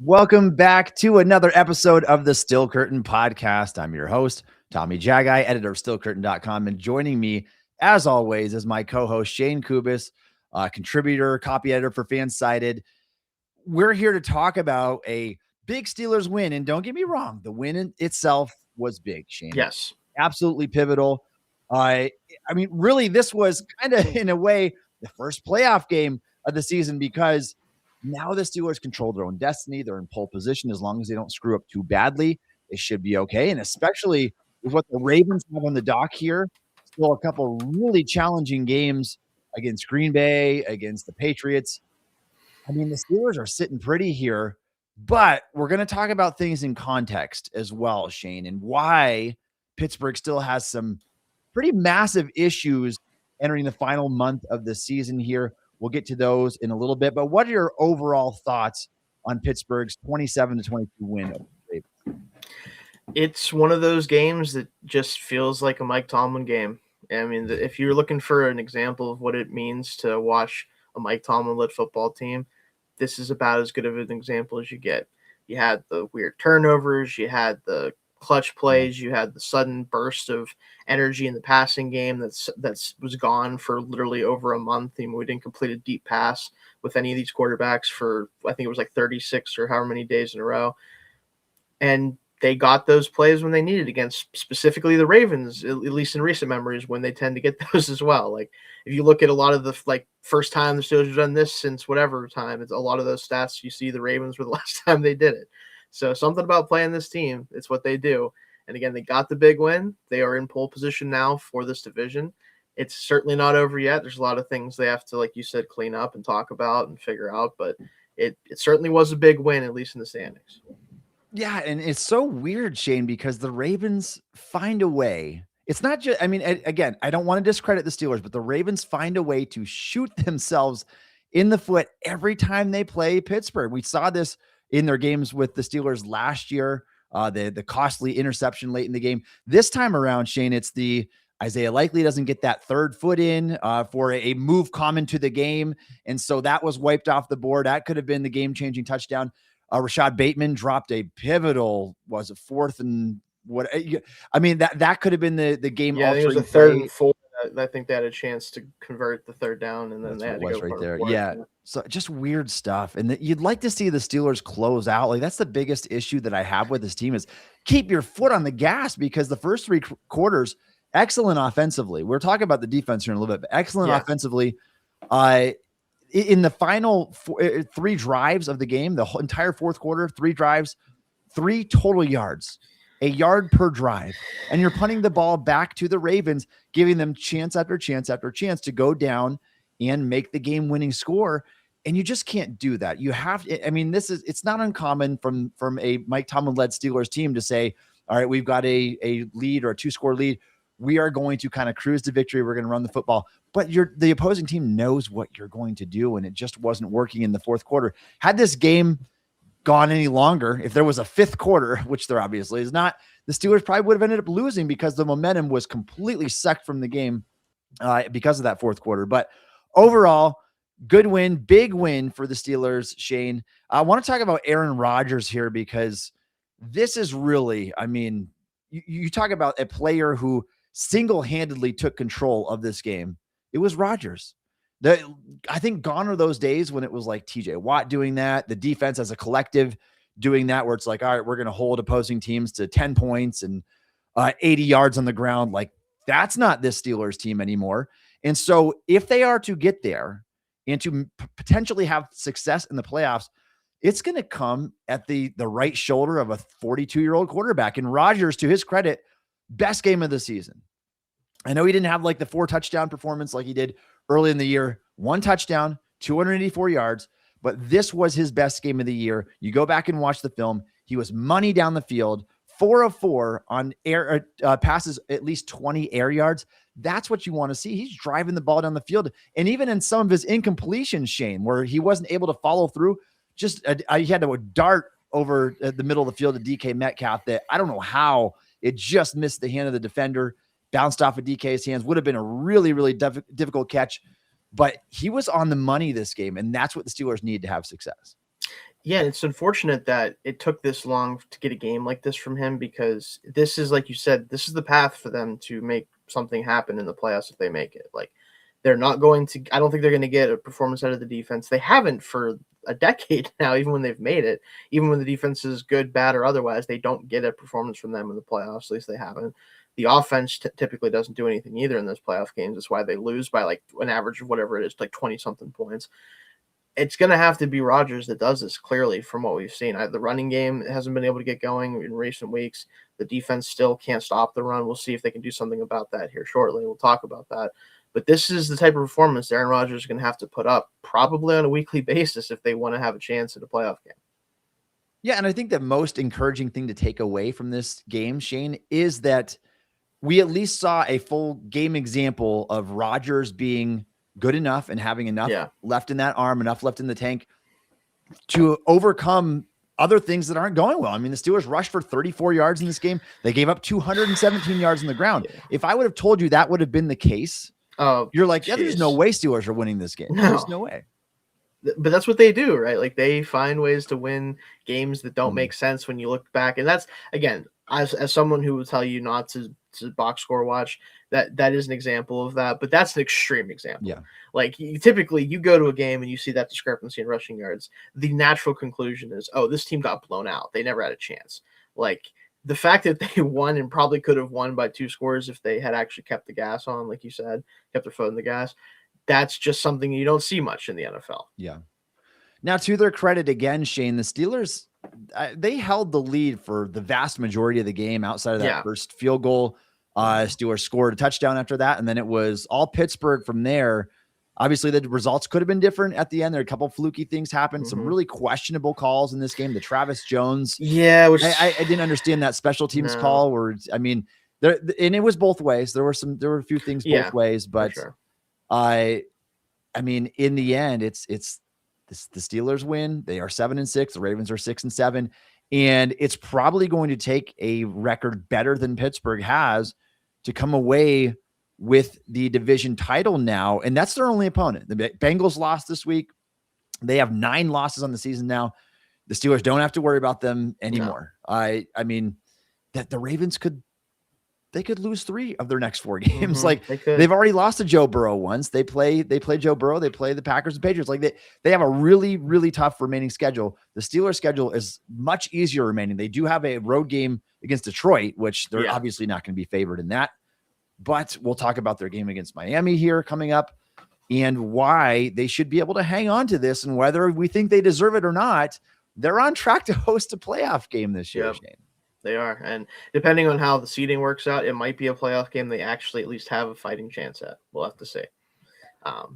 Welcome back to another episode of the Still Curtain podcast. I'm your host, Tommy Jaggi, editor of stillcurtain.com. And joining me, as always, is my co-host, Shayne Kubas, contributor, copy editor for Fansided. We're here to talk about a big Steelers win. And don't get me wrong, the win in itself was big, Shayne. Yes. Absolutely pivotal. I mean, really, this was kind of, in a way, the first playoff game of the season because now the Steelers control their own destiny. They're in pole position. As long as they don't screw up too badly, they should be okay. And especially with what the Ravens have on the dock here, still a couple really challenging games against Green Bay, against the Patriots. I mean, the Steelers are sitting pretty here, but we're going to talk about things in context as well, Shayne, and why Pittsburgh still has some pretty massive issues entering the final month of the season here. We'll get to those in a little bit, but what are your overall thoughts on Pittsburgh's 27-22 win over the Ravens? It's one of those games that just feels like a Mike Tomlin game. I mean, if you're looking for an example of what it means to watch a Mike Tomlin-led football team, this is about as good of an example as you get. You had the weird turnovers, you had the clutch plays, you had the sudden burst of energy in the passing game that's was gone for literally over a month. I mean, we didn't complete a deep pass with any of these quarterbacks for, I think it was like 36 or however many days in a row. And they got those plays when they needed against specifically the Ravens, at least in recent memories, when they tend to get those as well. Like if you look at a lot of the first time the Steelers have done this since whatever time, it's a lot of those stats you see the Ravens were the last time they did it. So something about playing this team, it's what they do. And again, they got the big win. They are in pole position now for this division. It's certainly not over yet. There's a lot of things they have to, like you said, clean up and talk about and figure out. But it certainly was a big win, at least in the standings. Yeah, and it's so weird, Shayne, because the Ravens find a way. It's not just, I mean, again, I don't want to discredit the Steelers, but the Ravens find a way to shoot themselves in the foot every time they play Pittsburgh. We saw this in their games with the Steelers last year, the costly interception late in the game. This time around, Shayne, it's the Isaiah Likely doesn't get that third foot in for a move common to the game. And so that was wiped off the board. That could have been the game-changing touchdown. Rashad Bateman dropped a pivotal, was it fourth and what? I mean, that could have been the game. Yeah, it was a third and four. I think they had a chance to convert the third down, and then they had to go right there. Four. Yeah. So just weird stuff. And you'd like to see the Steelers close out. Like that's the biggest issue that I have with this team is keep your foot on the gas because the first three quarters, excellent offensively. We're talking about the defense here in a little bit, but excellent offensively. In the final three drives of the game, the whole entire fourth quarter, 3 drives, 3 total yards, a yard per drive. And you're punting the ball back to the Ravens, giving them chance after chance after chance to go down and make the game winning score. And you just can't do that. You have to, I mean, it's not uncommon from a Mike Tomlin led Steelers team to say, all right, we've got a lead or a 2-score lead. We are going to kind of cruise to victory. We're going to run the football, but the opposing team knows what you're going to do. And it just wasn't working in the fourth quarter. Had this game gone any longer, if there was a fifth quarter, which there obviously is not, the Steelers probably would have ended up losing because the momentum was completely sucked from the game because of that fourth quarter. But overall, good win, big win for the Steelers, Shayne. I want to talk about Aaron Rodgers here because this is really, I mean, you talk about a player who single-handedly took control of this game. It was Rodgers. I think gone are those days when it was like TJ Watt doing that, the defense as a collective doing that, where it's like, all right, we're going to hold opposing teams to 10 points and 80 yards on the ground. Like that's not this Steelers team anymore. And so if they are to get there and to potentially have success in the playoffs, it's going to come at the right shoulder of a 42-year-old quarterback. And Rodgers, to his credit, best game of the season. I know he didn't have like the 4 touchdown performance like he did early in the year. 1 touchdown, 284 yards, but this was his best game of the year. You go back and watch the film. He was money down the field, 4 of 4 on air passes, at least 20 air yards. That's what you want to see. He's driving the ball down the field. And even in some of his incompletions, Shayne, where he wasn't able to follow through, just he had to dart over the middle of the field to DK Metcalf that I don't know how it just missed the hand of the defender. bounced off of DK's hands. Would have been a really, really difficult catch, but he was on the money this game, and that's what the Steelers need to have success. Yeah, it's unfortunate that it took this long to get a game like this from him, because this is, like you said, this is the path for them to make something happen in the playoffs if they make it. Like, they're not going to – I don't think they're going to get a performance out of the defense. They haven't for a decade now, even when they've made it. Even when the defense is good, bad, or otherwise, they don't get a performance from them in the playoffs. At least they haven't. The offense typically doesn't do anything either in those playoff games. That's why they lose by like an average of whatever it is, like 20-something points. It's going to have to be Rodgers that does this, clearly, from what we've seen. The running game hasn't been able to get going in recent weeks. The defense still can't stop the run. We'll see if they can do something about that here shortly. We'll talk about that. But this is the type of performance Aaron Rodgers is going to have to put up probably on a weekly basis if they want to have a chance at a playoff game. Yeah, and I think the most encouraging thing to take away from this game, Shayne, is that we at least saw a full game example of Rodgers being good enough and having enough left in that arm, enough left in the tank to overcome other things that aren't going well. I mean, the Steelers rushed for 34 yards in this game. They gave up 217 yards on the ground. Yeah. If I would have told you that would have been the case, you're like, yeah, there's no way Steelers are winning this game. No. There's no way. But that's what they do, right? Like, they find ways to win games that don't make sense when you look back. And that's, again, as someone who will tell you not to box score watch, that is an example of that, but that's an extreme example. Yeah. Like, typically you go to a game and you see that discrepancy in rushing yards. The natural conclusion is, oh, this team got blown out. They never had a chance. Like, the fact that they won and probably could have won by 2 scores if they had actually kept the gas on, like you said, kept their foot in the gas, that's just something you don't see much in the NFL. Yeah. Now, to their credit again, Shayne, the Steelers, they held the lead for the vast majority of the game outside of that first field goal. Steelers scored a touchdown after that, and then it was all Pittsburgh from there. Obviously, the results could have been different at the end. There are a couple fluky things happened, some really questionable calls in this game. The Travis Jones. Yeah. I didn't understand that special teams call where, I mean, and it was both ways. There were a few things both ways, but I mean, in the end, it's the Steelers win. They are 7-6. The Ravens are 6-7. And it's probably going to take a record better than Pittsburgh has to come away with the division title now. And that's their only opponent. The Bengals lost this week. They have 9 losses on the season now. The Steelers don't have to worry about them anymore. No. I mean, that the Ravens could lose 3 of their next 4 games. Like, they've already lost to Joe Burrow once. They play Joe Burrow. They play the Packers and Patriots. Like, they have a really, really tough remaining schedule. The Steelers schedule is much easier remaining. They do have a road game against Detroit, which they're obviously not going to be favored in that, but we'll talk about their game against Miami here coming up and why they should be able to hang on to this, and whether we think they deserve it or not, they're on track to host a playoff game this year. Shayne. They are. And depending on how the seeding works out, it might be a playoff game they actually at least have a fighting chance at. We'll have to see.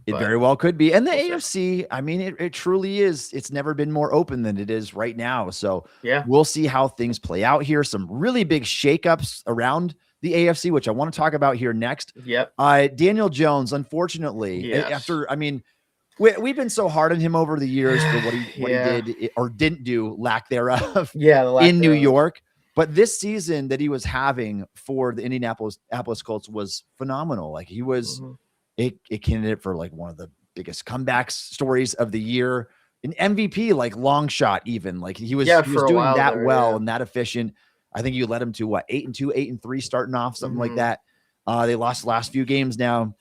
It very well could be. And the AFC, I mean, it truly is. It's never been more open than it is right now. So we'll see how things play out here. Some really big shakeups around the AFC, which I want to talk about here next. Daniel Jones, unfortunately, after, I mean, we've been so hard on him over the years for what he did or didn't do, lack thereof, in New York. But this season that he was having for the Indianapolis Colts was phenomenal. Like, he was a candidate for like one of the biggest comebacks stories of the year, an MVP, like long shot, even. Like, he was doing that well and that efficient. I think you led him to 8-2, 8-3 starting off, something like that. They lost the last few games now,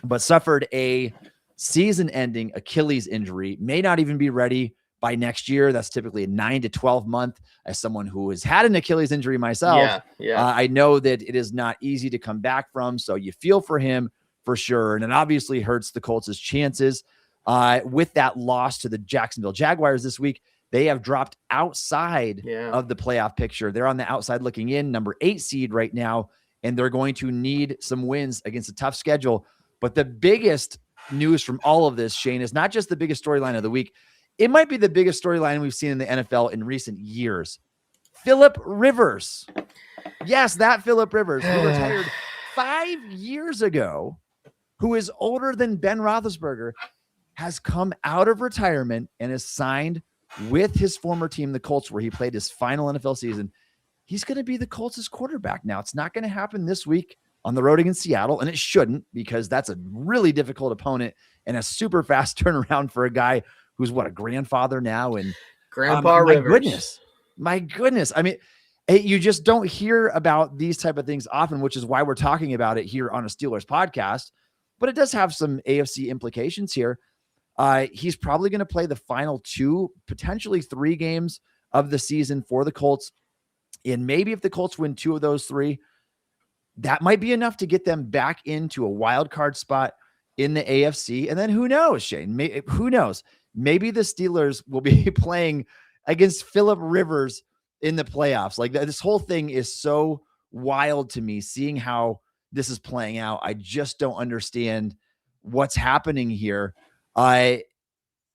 but suffered a season-ending Achilles injury. May not even be ready by next year. That's typically a 9 to 12 month. As someone who has had an Achilles injury myself, I know that it is not easy to come back from. So you feel for him for sure. And it obviously hurts the Colts' chances. With that loss to the Jacksonville Jaguars this week, they have dropped outside of the playoff picture. They're on the outside looking in, number 8 seed right now, and they're going to need some wins against a tough schedule. But the biggest news from all of this, Shayne, is not just the biggest storyline of the week. It might be the biggest storyline we've seen in the NFL in recent years. Phillip Rivers. Yes, that Phillip Rivers, who retired 5 years ago, who is older than Ben Roethlisberger, has come out of retirement and is signed with his former team, the Colts, where he played his final NFL season. He's going to be the Colts' quarterback now. It's not going to happen this week on the road against Seattle, and it shouldn't, because that's a really difficult opponent and a super fast turnaround for a guy who's a grandfather now. And Grandpa my Rivers. goodness. I mean, you just don't hear about these type of things often, which is why we're talking about it here on a Steelers podcast, but it does have some AFC implications here. He's probably going to play the final 2, potentially 3 games of the season for the Colts. And maybe if the Colts win 2 of those 3, that might be enough to get them back into a wild card spot in the AFC. And then who knows, Shayne? Who knows? Maybe the Steelers will be playing against Phillip Rivers in the playoffs. Like, this whole thing is so wild to me, seeing how this is playing out. I just don't understand what's happening here.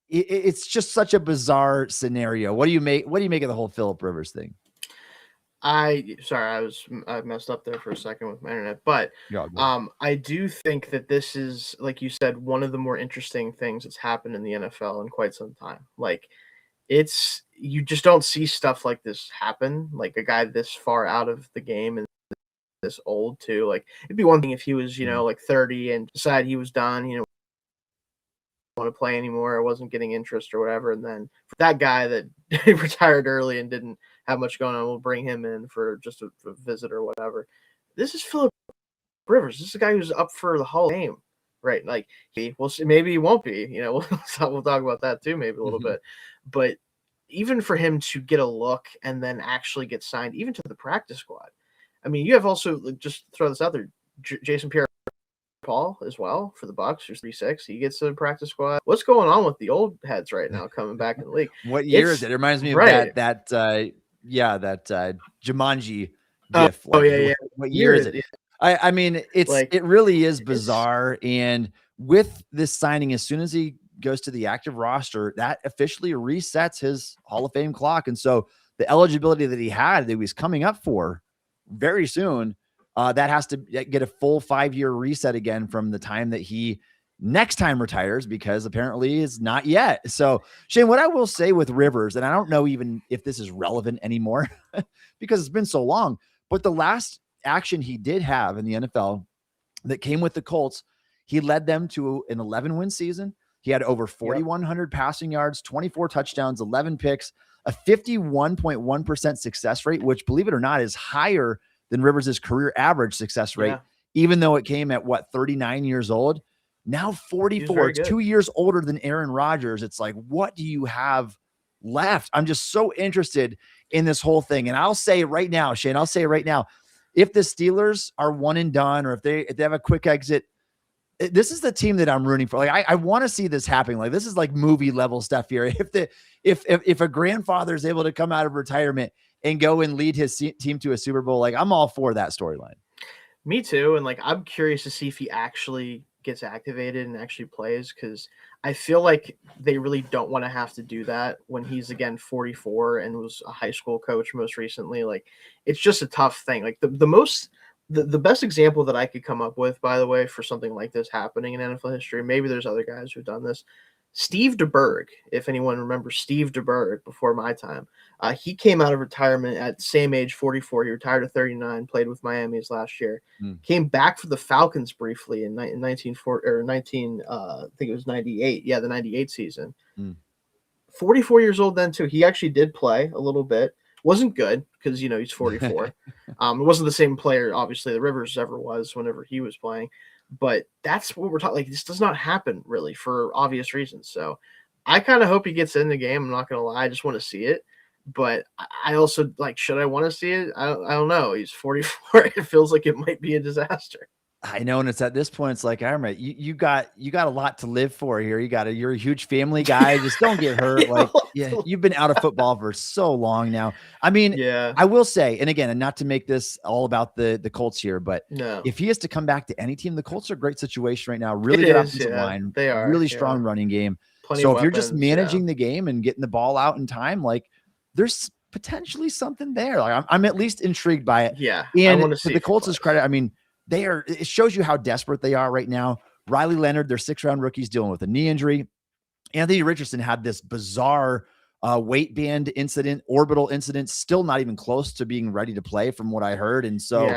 It's just such a bizarre scenario. What do you make of the whole Phillip Rivers thing? I messed up there for a second with my internet, but I do think that this is, like you said, one of the more interesting things that's happened in the NFL in quite some time. Like, you just don't see stuff like this happen, like a guy this far out of the game and this old too. Like, it'd be one thing if he was, like 30 and decided he was done, want to play anymore, or wasn't getting interest or whatever, and then for that guy that retired early and didn't have much going on, we'll bring him in for just a visit or whatever. This is Phillip Rivers. This is a guy who's up for the Hall of Fame, right? Like, we'll see, maybe he won't be, we'll talk about that too, maybe a little bit, but even for him to get a look and then actually get signed even to the practice squad. I mean, you have also, just throw this out there, Jason Pierre-Paul as well for the Bucs, who's 3'6". He gets to the practice squad. What's going on with the old heads right now coming back in the league? What year is it? It reminds me of that Jumanji gif. What year is it? I mean, it really is bizarre. And with this signing, as soon as he goes to the active roster, that officially resets his Hall of Fame clock. And so the eligibility that he was coming up for very soon, that has to get a full 5-year reset again from the time that he next time retires, because apparently it's not yet. So, Shayne, what I will say with Rivers, and I don't know even if this is relevant anymore because it's been so long, but the last action he did have in the NFL that came with the Colts, he led them to an 11-win season. He had over 4,100 passing yards, 24 touchdowns, 11 picks, a 51.1% success rate, which, believe it or not, is higher than Rivers' career average success rate, even though it came at 39 years old. Now 44, it's 2 years older than Aaron Rodgers. It's like, what do you have left? I'm just so interested in this whole thing. And I'll say right now, Shayne, if the Steelers are one and done, or if they have a quick exit, this is the team that I'm rooting for. Like, I want to see this happening. Like, this is like movie level stuff here. If a grandfather is able to come out of retirement and go and lead his team to a Super Bowl, like, I'm all for that storyline. Me too. And like, I'm curious to see if he actually gets activated and actually plays, because I feel like they really don't want to have to do that when he's, again, 44 and was a high school coach most recently. Like, it's just a tough thing. Like, the best example that I could come up with, by the way, for something like this happening in NFL history, maybe there's other guys who've done this. Steve DeBerg, if anyone remembers Steve DeBerg before my time, he came out of retirement at the same age, 44. He retired at 39, played with Miami his last year, came back for the Falcons briefly in 1998. Yeah, the 98 season. 44 years old then too. He actually did play a little bit. Wasn't good because, he's 44. It wasn't the same player, obviously, that Rivers ever was whenever he was playing. But that's what we're talking. Like, this does not happen really for obvious reasons. So I kind of hope he gets in the game. I'm not going to lie. I just want to see it. But I also, like, should I want to see it? I don't know. He's 44. It feels like it might be a disaster. I know, and it's at this point, it's like, all right, you got a lot to live for here. You're a huge family guy. Just don't get hurt. Like, you've been out of football for so long now. I mean, I will say, and again, and not to make this all about the Colts here, but if he has to come back to any team, the Colts are a great situation right now. Really good offensive line. They are really strong running game. So if you're just managing the game and getting the ball out in time, like, there's potentially something there. Like, I'm at least intrigued by it. Yeah. And to the Colts' credit, I mean, it shows you how desperate they are right now. Riley Leonard, their 6th-round rookie, is dealing with a knee injury. Anthony Richardson had this bizarre weight band incident, orbital incident, still not even close to being ready to play from what I heard. And so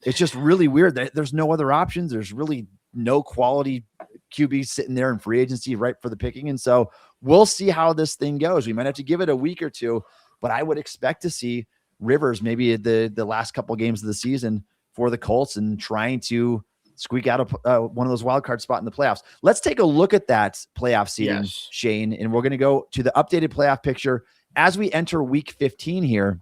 it's just really weird that there's no other options. There's really no quality QB sitting there in free agency right for the picking. And so we'll see how this thing goes. We might have to give it a week or two, but I would expect to see Rivers maybe the last couple of games of the season for the Colts and trying to squeak out one of those wild card spot in the playoffs. Let's take a look at that playoff seeding, Shayne, and we're going to go to the updated playoff picture as we enter week 15 here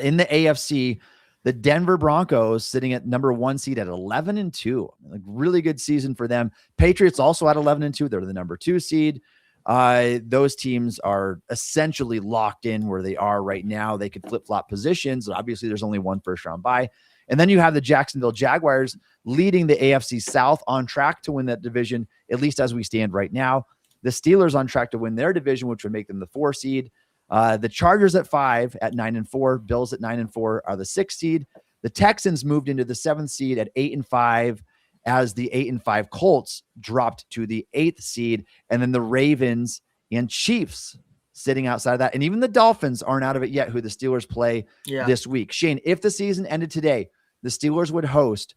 in the AFC. The Denver Broncos sitting at number 1 seed at 11-2, like really good season for them. Patriots also at 11-2. They're the number 2 seed. Those teams are essentially locked in where they are right now. They could flip-flop positions. Obviously, there's only one first-round bye. And then you have the Jacksonville Jaguars leading the AFC South, on track to win that division, at least as we stand right now. The Steelers on track to win their division, which would make them the 4 seed. The Chargers at 5 at 9-4. Bills at 9-4 are the 6 seed. The Texans moved into the 7th seed at 8-5, as the 8-5 Colts dropped to the 8th seed. And then the Ravens and Chiefs sitting outside of that. And even the Dolphins aren't out of it yet, who the Steelers play this week. Shayne, if the season ended today, the Steelers would host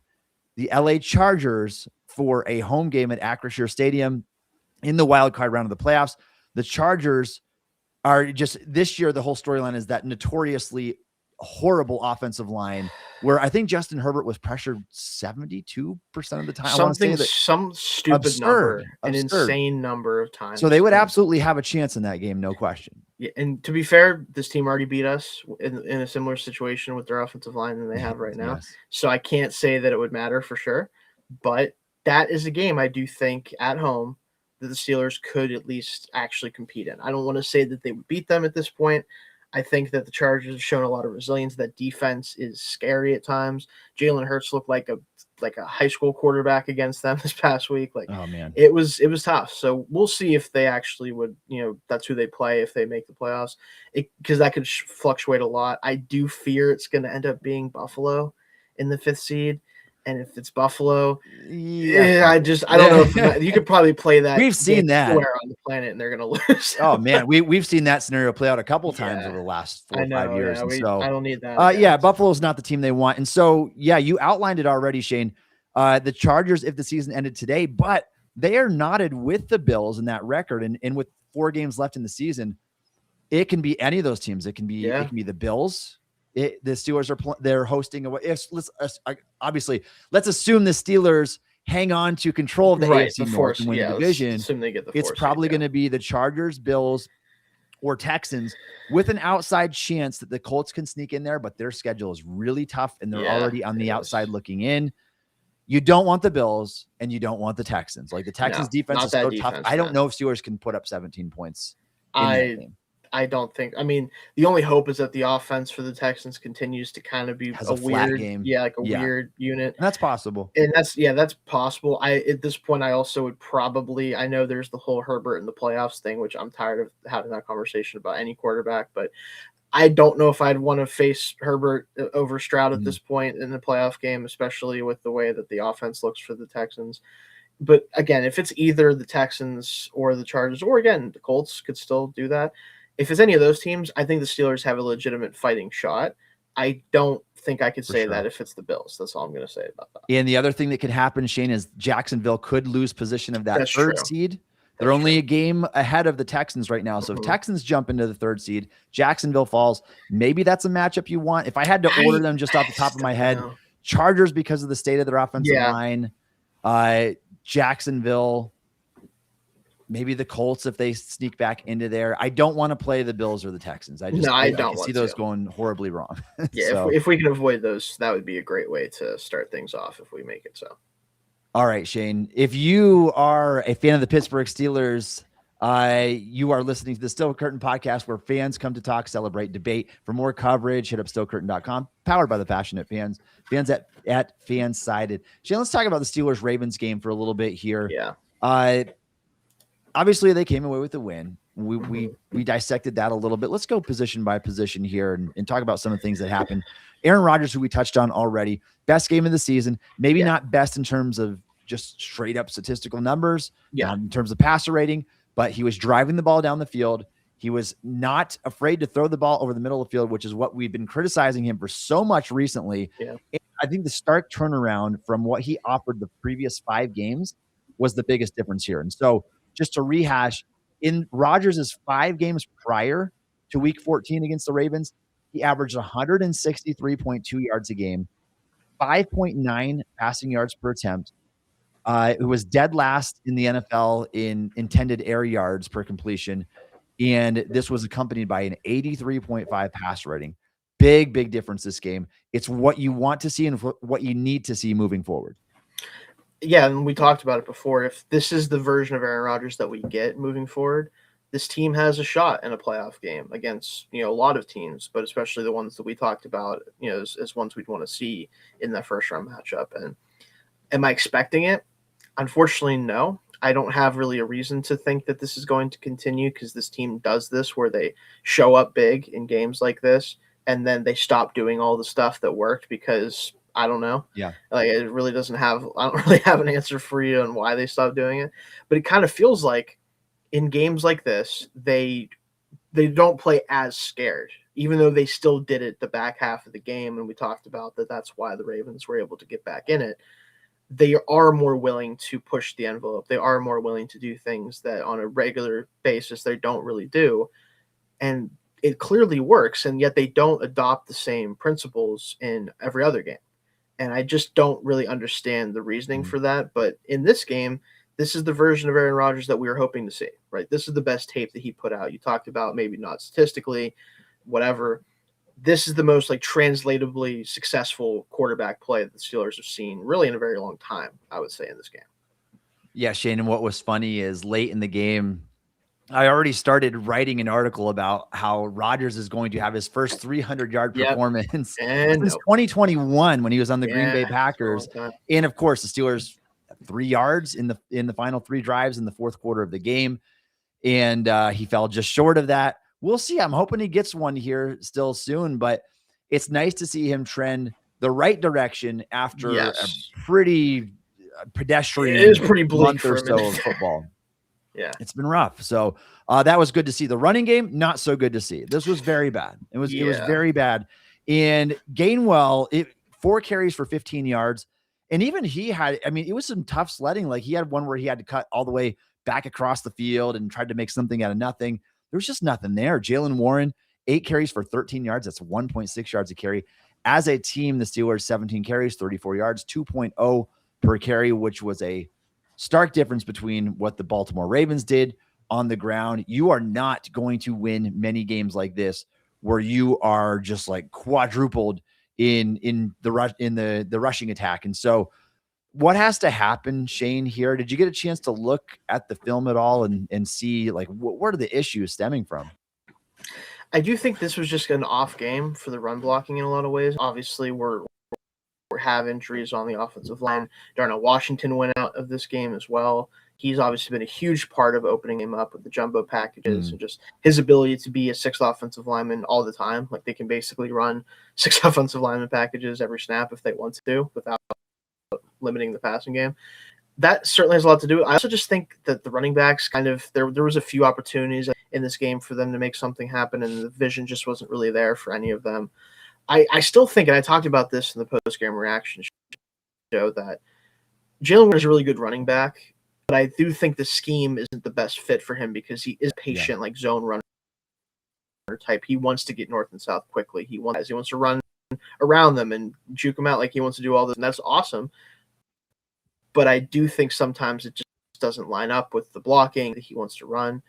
the LA Chargers for a home game at Acrisure Stadium in the wild card round of the playoffs. The Chargers are just, this year, the whole storyline is that notoriously horrible offensive line, where I think Justin Herbert was pressured 72% of the time. Some stupid number, an insane number of times. So they would absolutely have a chance in that game, no question. Yeah, and to be fair, this team already beat us in a similar situation with their offensive line than they have right now. So I can't say that it would matter for sure, but that is a game I do think at home that the Steelers could at least actually compete in. I don't want to say that they would beat them at this point. I think that the Chargers have shown a lot of resilience. That defense is scary at times. Jalen Hurts looked like a high school quarterback against them this past week. Oh man, it was tough. So we'll see if they actually would, that's who they play if they make the playoffs, because that could fluctuate a lot. I do fear it's going to end up being Buffalo in the 5th seed. And if it's Buffalo, I don't know if you could probably play that. We've seen that anywhere on the planet, and they're going to lose. Oh man, we've seen that scenario play out a couple times over the last 4 or 5 years. So I don't need that. Buffalo's not the team they want, and so you outlined it already, Shayne. The Chargers, if the season ended today, but they are knotted with the Bills in that record, and with 4 games left in the season, it can be any of those teams. It can be the Bills. The Steelers they're hosting away. Obviously, let's assume the Steelers hang on to control of the AFC North and win the division. Assume they get the it's probably going to be the Chargers, Bills, or Texans, with an outside chance that the Colts can sneak in there, but their schedule is really tough and they're already on the outside looking in. You don't want the Bills and you don't want the Texans. Like, the Texans defense is so tough. I don't know if Steelers can put up 17 points in that game. I don't think. I mean, the only hope is that the offense for the Texans continues to kind of be a weird game. Weird unit. And that's possible. And that's possible. At this point, I also would probably, I know there's the whole Herbert in the playoffs thing, which I'm tired of having that conversation about any quarterback, but I don't know if I'd want to face Herbert over Stroud at this point in the playoff game, especially with the way that the offense looks for the Texans. But again, if it's either the Texans or the Chargers, or again, the Colts could still do that. If it's any of those teams, I think the Steelers have a legitimate fighting shot. I don't think I could say that if it's the Bills. That's all I'm going to say about that. And the other thing that could happen, Shayne, is Jacksonville could lose position of that third seed. They're only a game ahead of the Texans right now. So if Texans jump into the 3rd seed, Jacksonville falls. Maybe that's a matchup you want. If I had to order them just off the top of my head, Chargers because of the state of their offensive line, Jacksonville, maybe the Colts if they sneak back into there. I don't want to play the Bills or the Texans. I don't see those going horribly wrong. So, if we can avoid those, that would be a great way to start things off if we make it so. All right, Shayne. If you are a fan of the Pittsburgh Steelers, you are listening to the Steel Curtain podcast, where fans come to talk, celebrate, debate. For more coverage, hit up steelcurtain.com, powered by the passionate fans at Fansided. Shayne, let's talk about the Steelers-Ravens game for a little bit here. Yeah. Obviously, they came away with a win. We dissected that a little bit. Let's go position by position here and talk about some of the things that happened. Aaron Rodgers, who we touched on already, best game of the season. Maybe not best in terms of just straight up statistical numbers, in terms of passer rating, but he was driving the ball down the field. He was not afraid to throw the ball over the middle of the field, which is what we've been criticizing him for so much recently. Yeah. And I think the stark turnaround from what he offered the previous 5 games was the biggest difference here. And so just to rehash, in Rodgers' 5 games prior to week 14 against the Ravens, he averaged 163.2 yards a game, 5.9 passing yards per attempt. Who was dead last in the NFL in intended air yards per completion. And this was accompanied by an 83.5 pass rating. Big difference this game. It's what you want to see and what you need to see moving forward. Yeah, and we talked about it before. If this is the version of Aaron Rodgers that we get moving forward, this team has a shot in a playoff game against, a lot of teams, but especially the ones that we talked about, as ones we'd want to see in that first round matchup. And am I expecting it? Unfortunately, no. I don't have really a reason to think that this is going to continue, because this team does this where they show up big in games like this and then they stop doing all the stuff that worked because I don't know. Yeah. Like I don't really have an answer for you on why they stopped doing it, but it kind of feels like in games like this, they don't play as scared, even though they still did it the back half of the game. And we talked about that. That's why the Ravens were able to get back in it. They are more willing to push the envelope. They are more willing to do things that on a regular basis they don't really do. And it clearly works, and yet they don't adopt the same principles in every other game. And I just don't really understand the reasoning for that. But in this game, this is the version of Aaron Rodgers that we were hoping to see, right? This is the best tape that he put out. You talked about maybe not statistically, whatever. This is the most translatably successful quarterback play that the Steelers have seen really in a very long time, I would say, in this game. Yeah, Shane, and what was funny is late in the game, I already started writing an article about how Rodgers is going to have his first 300-yard performance since 2021 when he was on the Green Bay Packers. And of course, the Steelers 3 yards in the final 3 drives in the fourth quarter of the game. And he fell just short of that. We'll see. I'm hoping he gets one here still soon, but it's nice to see him trend the right direction after a pretty pedestrian it is pretty bleak month or so of football. Yeah, it's been rough. So that was good to see. The running game, not so good to see. This was very bad. It was very bad. And Gainwell, 4 carries for 15 yards. And even he had, it was some tough sledding. Like he had one where he had to cut all the way back across the field and tried to make something out of nothing. There was just nothing there. Jaylen Warren, 8 carries for 13 yards. That's 1.6 yards a carry. As a team, the Steelers, 17 carries, 34 yards, 2.0 per carry, which was a stark difference between what the Baltimore Ravens did on the ground. You are not going to win many games like this where you are just quadrupled in the rushing attack. And so what has to happen, Shayne, here? Did you get a chance to look at the film at all and see what are the issues stemming from? I do think this was just an off game for the run blocking in a lot of ways. Obviously, we have injuries on the offensive line. Darnell Washington went out of this game as well. He's obviously been a huge part of opening him up with the jumbo packages and just his ability to be a 6th offensive lineman all the time. Like they can basically run 6 offensive lineman packages every snap if they want to without limiting the passing game. That certainly has a lot to do. I also just think that the running backs there was a few opportunities in this game for them to make something happen, and the vision just wasn't really there for any of them. I still think, and I talked about this in the post-game reaction show, that Jaylen Warren is a really good running back, but I do think the scheme isn't the best fit for him because he is patient, like zone runner type. He wants to get north and south quickly. He wants to run around them and juke them out like he wants to do all this, and that's awesome. But I do think sometimes it just doesn't line up with the blocking that he wants to run.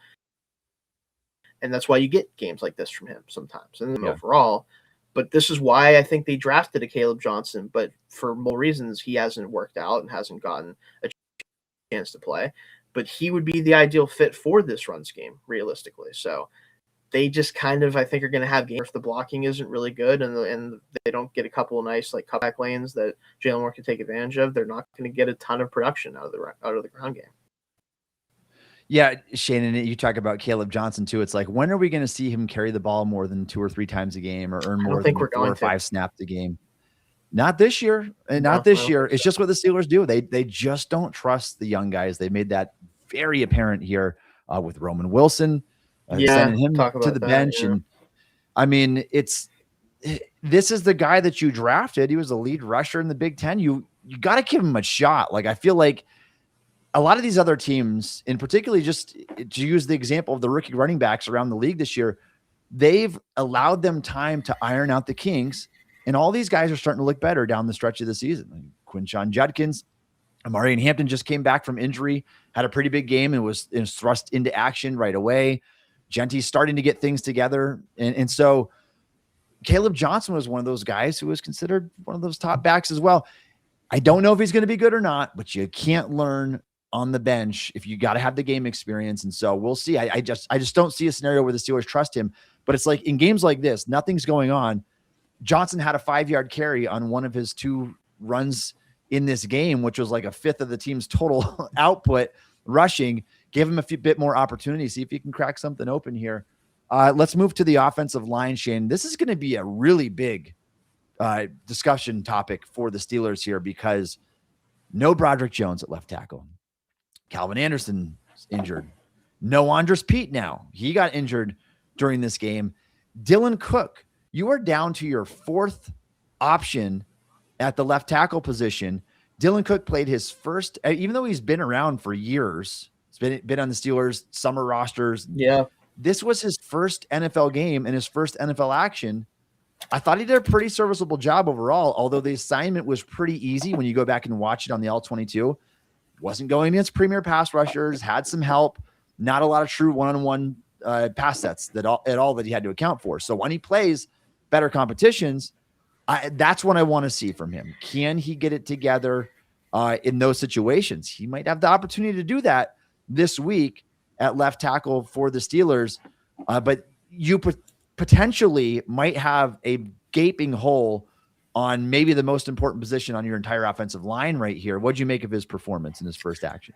And that's why you get games like this from him sometimes and overall. But this is why I think they drafted a Caleb Johnson. But for more reasons, he hasn't worked out and hasn't gotten a chance to play. But he would be the ideal fit for this run scheme, realistically. So they just I think, are going to have games if the blocking isn't really good and they don't get a couple of nice cutback lanes that Jaylen Warren can take advantage of. They're not going to get a ton of production out of the ground game. Yeah, Shayne, and you talk about Caleb Johnson too. It's when are we going to see him carry the ball more than 2 or 3 times a game or earn more than 4 or 5 snaps a game? Not this year. And not this year. It's just what the Steelers do. They just don't trust the young guys. They made that very apparent here with Roman Wilson. sending him talk to about the that. bench. And I mean, this is the guy that you drafted. He was a lead rusher in the Big Ten. You got to give him a shot. Like, I feel like a lot of these other teams, and particularly just to use the example of the rookie running backs around the league this year, they've allowed them time to iron out the kinks. And all these guys are starting to look better down the stretch of the season. Like Quinshon Judkins, Amari Hampton just came back from injury, had a pretty big game and was thrust into action right away. Genty's starting to get things together. And so Caleb Johnson was one of those guys who was considered one of those top backs as well. I don't know if he's going to be good or not, but you can't learn on the bench if you got to have the game experience. And so we'll see. I just don't see a scenario where the Steelers trust him. But it's like in games like this, nothing's going on. Johnson had a 5-yard carry on one of his 2 runs in this game, which was like a fifth of the team's total output rushing. Give him a bit more opportunity. See if he can crack something open here. Let's move to the offensive line, Shayne. This is going to be a really big discussion topic for the Steelers here because no Broderick Jones at left tackle. Calvin Anderson is injured. No Andres Pete now. He got injured during this game. Dylan Cook, you are down to your 4th option at the left tackle position. Dylan Cook played his first, even though he's been around for years, he's been on the Steelers summer rosters. Yeah. This was his first NFL game and his first NFL action. I thought he did a pretty serviceable job overall, although the assignment was pretty easy when you go back and watch it on the L22. Wasn't going against premier pass rushers, had some help, not a lot of true one-on-one pass sets at all that he had to account for. So when he plays better competitions, that's what I want to see from him. Can he get it together in those situations? He might have the opportunity to do that this week at left tackle for the Steelers, but you potentially might have a gaping hole on maybe the most important position on your entire offensive line right here. What'd you make of his performance in his first action?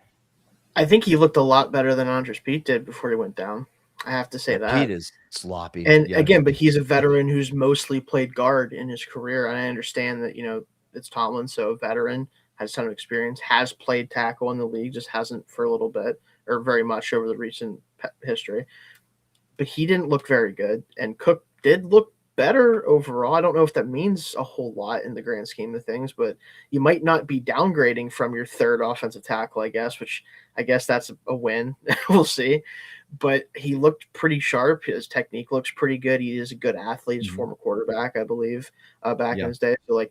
I think he looked a lot better than Andres Pete did before he went down. I have to say that. Pete is sloppy. And again, but he's a veteran who's mostly played guard in his career. And I understand that, it's Tomlin, so a veteran, has a ton of experience, has played tackle in the league, just hasn't for a little bit or very much over the recent history. But he didn't look very good. And Cook did look better overall. I don't know if that means a whole lot in the grand scheme of things, but you might not be downgrading from your 3rd offensive tackle, I guess, which I guess that's a win. We'll see. But he looked pretty sharp. His technique looks pretty good. He is a good athlete. He's a former quarterback, I believe, back in his day. So,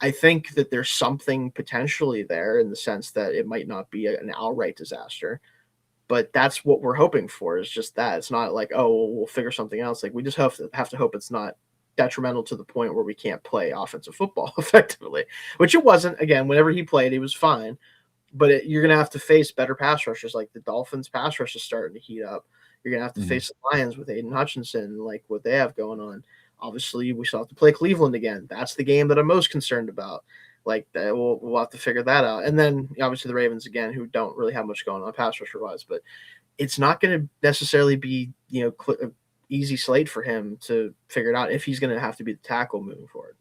I think that there's something potentially there in the sense that it might not be an outright disaster. But that's what we're hoping for, is just that. It's not like, we'll figure something else. We just have to hope it's not detrimental to the point where we can't play offensive football effectively, which it wasn't. Again, whenever he played, he was fine. But you're going to have to face better pass rushers. Like the Dolphins pass rush is starting to heat up. You're going to have to face the Lions with Aiden Hutchinson, like what they have going on. Obviously, we still have to play Cleveland again. That's the game that I'm most concerned about. We'll have to figure that out. And then obviously the Ravens again, who don't really have much going on pass rusher wise, but it's not going to necessarily be, easy slate for him to figure it out if he's going to have to be the tackle moving forward.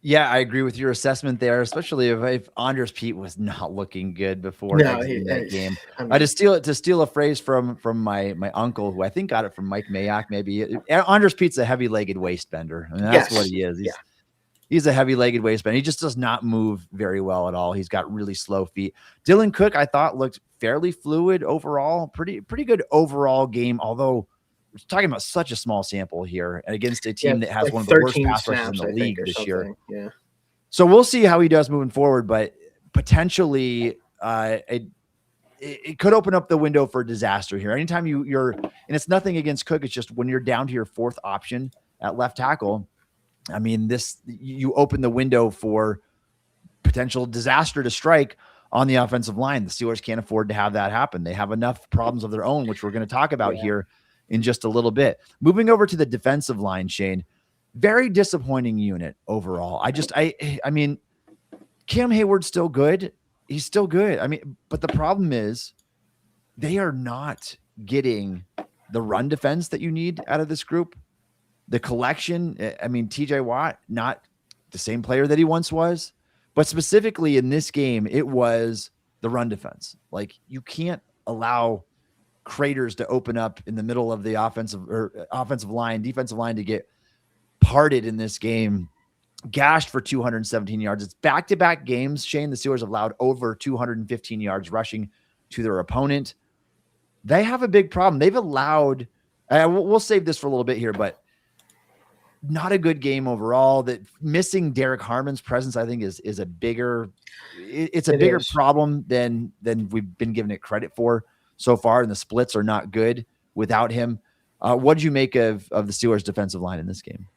Yeah, I agree with your assessment there, especially if Andres Pete was not looking good before that game. I just steal a phrase from my uncle, who I think got it from Mike Mayock. Maybe Andres Pete's a heavy-legged waist bender. I mean, that's what he is. He's a heavy-legged waist bender. He just does not move very well at all. He's got really slow feet. Dylan Cook, I thought, looked fairly fluid overall. Pretty good overall game, although we're talking about such a small sample here and against a team that has one of the worst pass rushes in the league this year. Yeah. So we'll see how he does moving forward, but potentially it could open up the window for disaster here. Anytime you're, and it's nothing against Cook. It's just when you're down to your 4th option at left tackle, I mean, you open the window for potential disaster to strike on the offensive line. The Steelers can't afford to have that happen. They have enough problems of their own, which we're going to talk about here in just a little bit. Moving over to the defensive line, Shayne, very disappointing unit overall. I mean, Cam Hayward's still good. He's still good. I mean, but the problem is they are not getting the run defense that you need out of this group. The collection, I mean, TJ Watt, not the same player that he once was, but specifically in this game, it was the run defense. You can't allow craters to open up in the middle of the defensive line to get parted in this game, gashed for 217 yards. It's back-to-back games, Shayne. The Steelers have allowed over 215 yards rushing to their opponent. They have a big problem. They've allowed, we'll save this for a little bit here, but not a good game overall. That missing Derek Harmon's presence, I think, is a bigger, bigger problem than we've been giving it credit for so far. And the splits are not good without him. What did you make of the Steelers' defensive line in this game?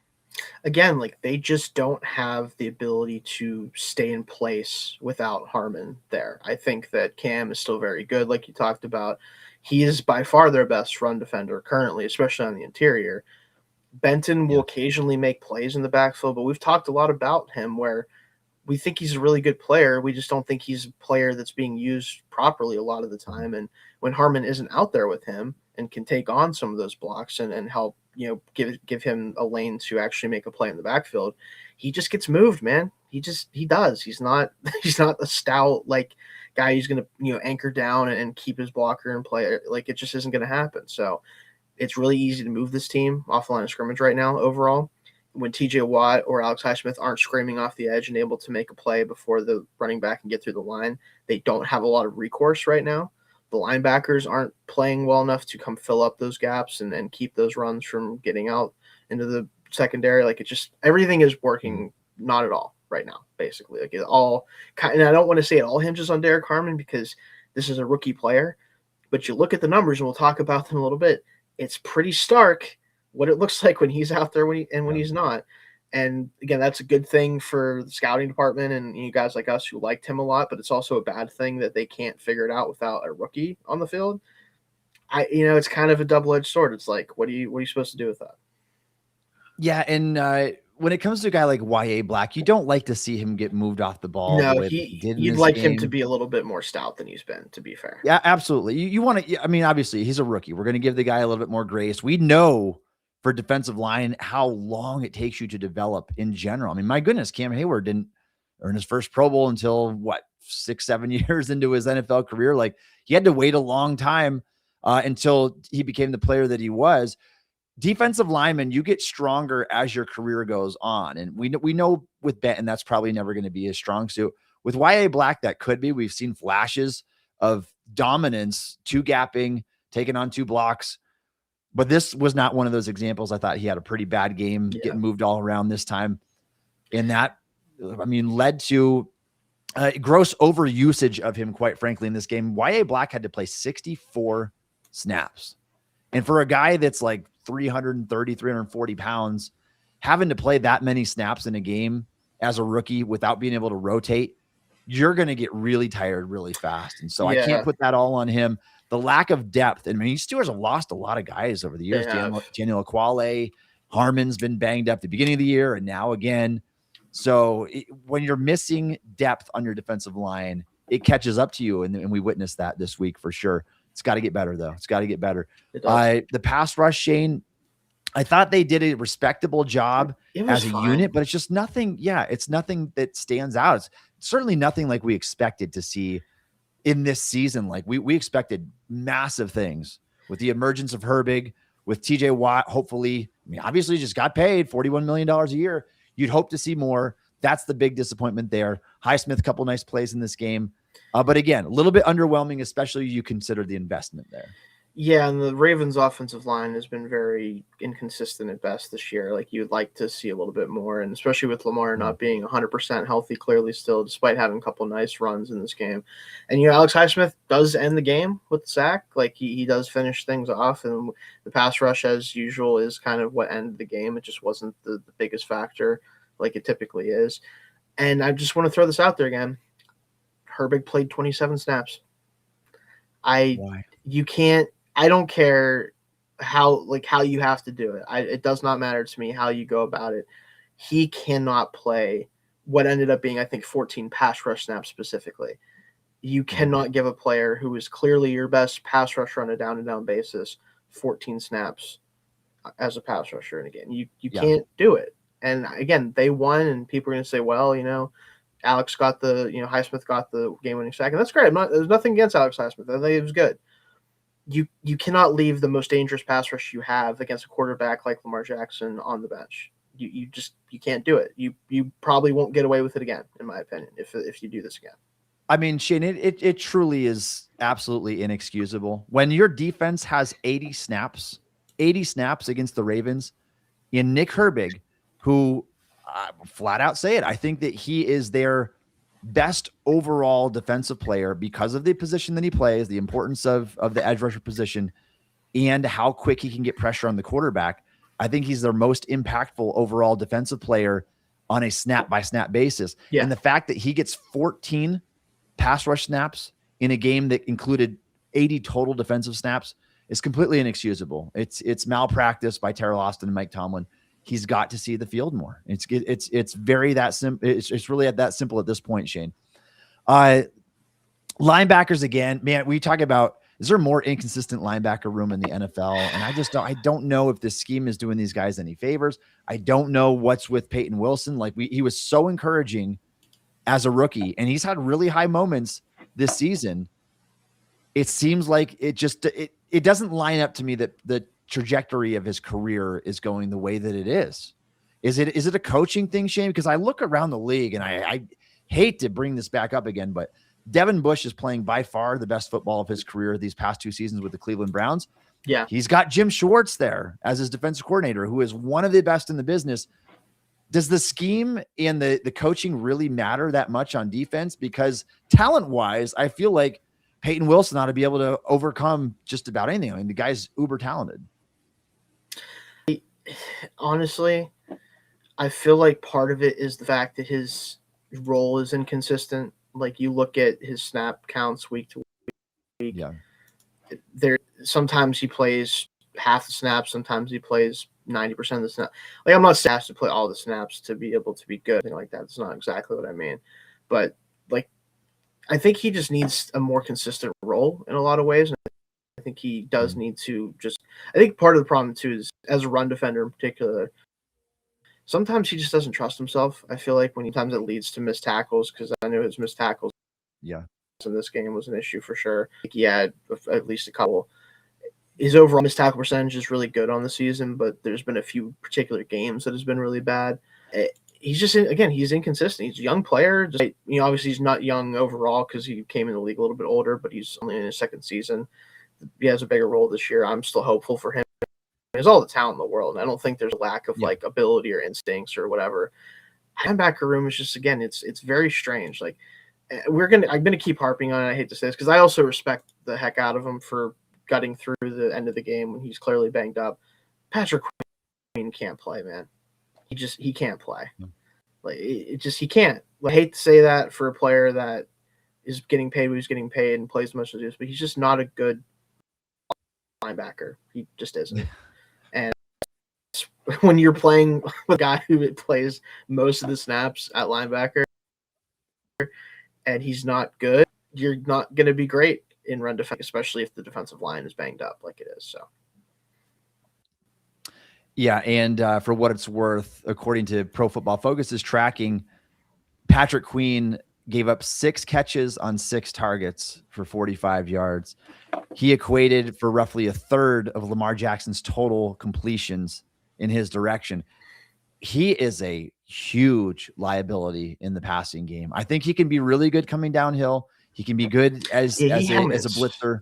Again, like, they just don't have the ability to stay in place without Harmon there. I think that Cam is still very good, like you talked about. He is by far their best run defender currently, especially on the interior. Benton will occasionally make plays in the backfield, but we've talked a lot about him where we think he's a really good player. We just don't think he's a player that's being used properly a lot of the time. And when Harmon isn't out there with him and can take on some of those blocks and help, give him a lane to actually make a play in the backfield, he just gets moved, man. He does. He's not a stout guy who's going to, anchor down and keep his blocker and play. Like, it just isn't going to happen. So it's really easy to move this team off the line of scrimmage right now overall. When TJ Watt or Alex Highsmith aren't screaming off the edge and able to make a play before the running back can get through the line, they don't have a lot of recourse right now. The linebackers aren't playing well enough to come fill up those gaps and keep those runs from getting out into the secondary. Like, everything is working not at all right now, basically. Like, it all kind, and I don't want to say it all hinges on Derek Harmon because this is a rookie player, but you look at the numbers and we'll talk about them a little bit. It's pretty stark what it looks like when he's out there when he's not. And again, that's a good thing for the scouting department and you guys like us who liked him a lot, but it's also a bad thing that they can't figure it out without a rookie on the field. It's kind of a double-edged sword. It's like, what are you supposed to do with that? Yeah. And when it comes to a guy like Y.A. Black, you don't like to see him get moved off the ball. No, the way he did you'd like him to be a little bit more stout than he's been, to be fair. Yeah, absolutely. You want to, I mean, obviously he's a rookie. We're going to give the guy a little bit more grace. We know for defensive line how long it takes you to develop in general. I mean, my goodness, Cam Hayward didn't earn his first Pro Bowl until 6-7 years into his NFL career. Like, he had to wait a long time until he became the player that he was. Defensive linemen, you get stronger as your career goes on. And we know with Benton, that's probably never going to be his strong suit. With Y.A. Black, that could be. We've seen flashes of dominance, two gapping, taking on two blocks. But this was not one of those examples. I thought he had a pretty bad game, getting moved all around this time. And that, led to gross overusage of him, quite frankly, in this game. Y.A. Black had to play 64 snaps. And for a guy that's like 330, 340 pounds, having to play that many snaps in a game as a rookie without being able to rotate, you're going to get really tired really fast. And so I can't put that all on him. The lack of depth. Steelers have lost a lot of guys over the years. Daniel Aquale, Harmon's been banged up at the beginning of the year and now again. So when you're missing depth on your defensive line, it catches up to you. And we witnessed that this week for sure. It's got to get better, though. It's got to get better. The pass rush, Shayne, I thought they did a respectable job as a unit, but it's just nothing. Yeah, it's nothing that stands out. It's certainly nothing like we expected to see in this season. Like we expected massive things with the emergence of Herbig, with TJ Watt. Hopefully, obviously just got paid $41 million a year. You'd hope to see more. That's the big disappointment there. Highsmith, a couple nice plays in this game. But again, a little bit underwhelming, especially you consider the investment there. Yeah, and the Ravens offensive line has been very inconsistent at best this year. Like, you'd like to see a little bit more, and especially with Lamar not being 100% healthy clearly still, despite having a couple nice runs in this game. And, Alex Highsmith does end the game with the sack. Like, he does finish things off, and the pass rush, as usual, is kind of what ended the game. It just wasn't the biggest factor like it typically is. And I just want to throw this out there again. Herbig played 27 snaps. You can't. I don't care how you have to do it. It does not matter to me how you go about it. He cannot play what ended up being, I think, 14 pass rush snaps specifically. You cannot give a player who is clearly your best pass rusher on a down-and-down basis 14 snaps as a pass rusher in a game. You can't do it. And again, they won, and people are going to say, well, Alex got Highsmith got the game-winning sack, and that's great. There's nothing against Alex Highsmith. I think it was good. you cannot leave the most dangerous pass rush you have against a quarterback like Lamar Jackson on the bench. You can't do it. You probably won't get away with it again, in my opinion, if you do this again. I mean, Shayne, it truly is absolutely inexcusable when your defense has 80 snaps against the Ravens, and Nick Herbig, who flat out say it, I think that he is their best overall defensive player because of the position that he plays, the importance of the edge rusher position, and how quick he can get pressure on the quarterback. I think he's their most impactful overall defensive player on a snap by snap basis. Yeah. And the fact that he gets 14 pass rush snaps in a game that included 80 total defensive snaps is completely inexcusable. It's malpractice by Terrell Austin and Mike Tomlin. He's got to see the field more. It's very that simple. It's really that simple at this point, Shayne. Linebackers again, man, we talk about, is there more inconsistent linebacker room in the NFL? And I don't know if this scheme is doing these guys any favors. I don't know what's with Peyton Wilson. Like he was so encouraging as a rookie, and he's had really high moments this season. It seems like it doesn't line up to me that the trajectory of his career is going the way that it is. Is it a coaching thing, Shayne? Because I look around the league, and I hate to bring this back up again, but Devin Bush is playing by far the best football of his career these past 2 seasons with the Cleveland Browns. Yeah. He's got Jim Schwartz there as his defensive coordinator, who is one of the best in the business. Does the scheme and the coaching really matter that much on defense? Because talent-wise, I feel like Peyton Wilson ought to be able to overcome just about anything. I mean, the guy's uber talented. Honestly, I feel like part of it is the fact that his role is inconsistent. Like you look at his snap counts week to week. Yeah. Sometimes he plays half the snaps, sometimes he plays 90% of the snaps. Like I'm not asked to play all the snaps to be able to be good, anything like that. That's not exactly what I mean. But like I think he just needs a more consistent role in a lot of ways. And I think he does need to I think part of the problem too is as a run defender in particular, sometimes he just doesn't trust himself. I feel like sometimes it leads to missed tackles, because I know his missed tackles in this game was an issue for sure. He had at least a couple. His overall missed tackle percentage is really good on the season, but there's been a few particular games that has been really bad. He's just, again, he's inconsistent. He's a young player. Obviously he's not young overall because he came in the league a little bit older, but he's only in his second season. He has a bigger role this year. I'm still hopeful for him. There's all the talent in the world, and I don't think there's a lack of like ability or instincts or whatever. Linebacker room is just, again, it's very strange. Like I'm gonna keep harping on it. I hate to say this because I also respect the heck out of him for gutting through the end of the game when he's clearly banged up. Patrick Queen can't play, man. He can't play. Like he can't. I hate to say that for a player that is getting paid what he's getting paid and plays as much as he is, but he's just not a good linebacker. He just isn't. And when you're playing with a guy who plays most of the snaps at linebacker and he's not good, you're not going to be great in run defense, especially if the defensive line is banged up like it is. So. Yeah, and for what it's worth, according to Pro Football Focus's tracking, Patrick Queen gave up 6 catches on 6 targets for 45 yards. He equated for roughly a third of Lamar Jackson's total completions in his direction. He is a huge liability in the passing game. I think he can be really good coming downhill. He can be good as a blitzer.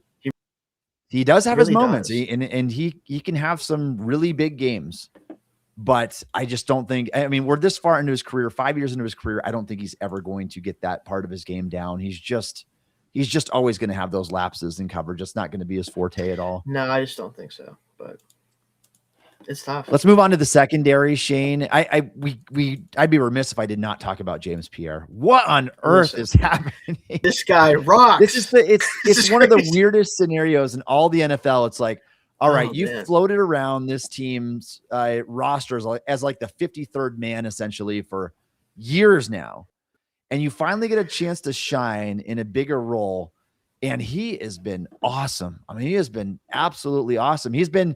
He does have his moments, and he can have some really big games. But I just don't think, I mean, we're this far into his career, 5 years into his career. I don't think he's ever going to get that part of his game down. He's just always going to have those lapses in coverage. It's not going to be his forte at all. No, I just don't think so. But it's tough. Let's move on to the secondary, Shayne. I'd be remiss if I did not talk about James Pierre. What on earth is happening? This guy rocks. It's one of the weirdest scenarios in all the NFL. It's like, all right, you floated around this team's rosters as like the 53rd man essentially for years now, and you finally get a chance to shine in a bigger role, and he has been awesome. I mean, he has been absolutely awesome. He's been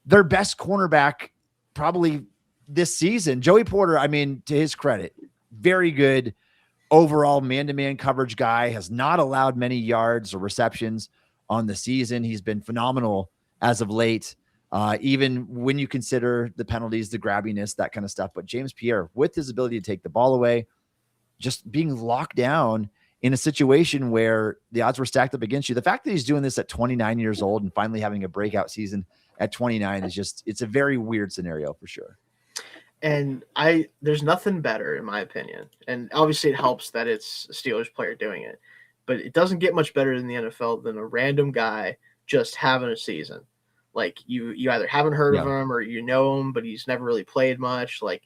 their best cornerback probably this season. Joey Porter, I mean, to his credit, very good overall man-to-man coverage guy, has not allowed many yards or receptions on the season. He's been phenomenal as of late. Even when you consider the penalties, the grabbiness, that kind of stuff. But James Pierre, with his ability to take the ball away, just being locked down in a situation where the odds were stacked up against you. The fact that he's doing this at 29 years old and finally having a breakout season at 29 is just, it's a very weird scenario for sure. And there's nothing better in my opinion. And obviously it helps that it's a Steelers player doing it, but it doesn't get much better in the NFL than a random guy just having a season. Like you either haven't heard of him or you know him, but he's never really played much. Like,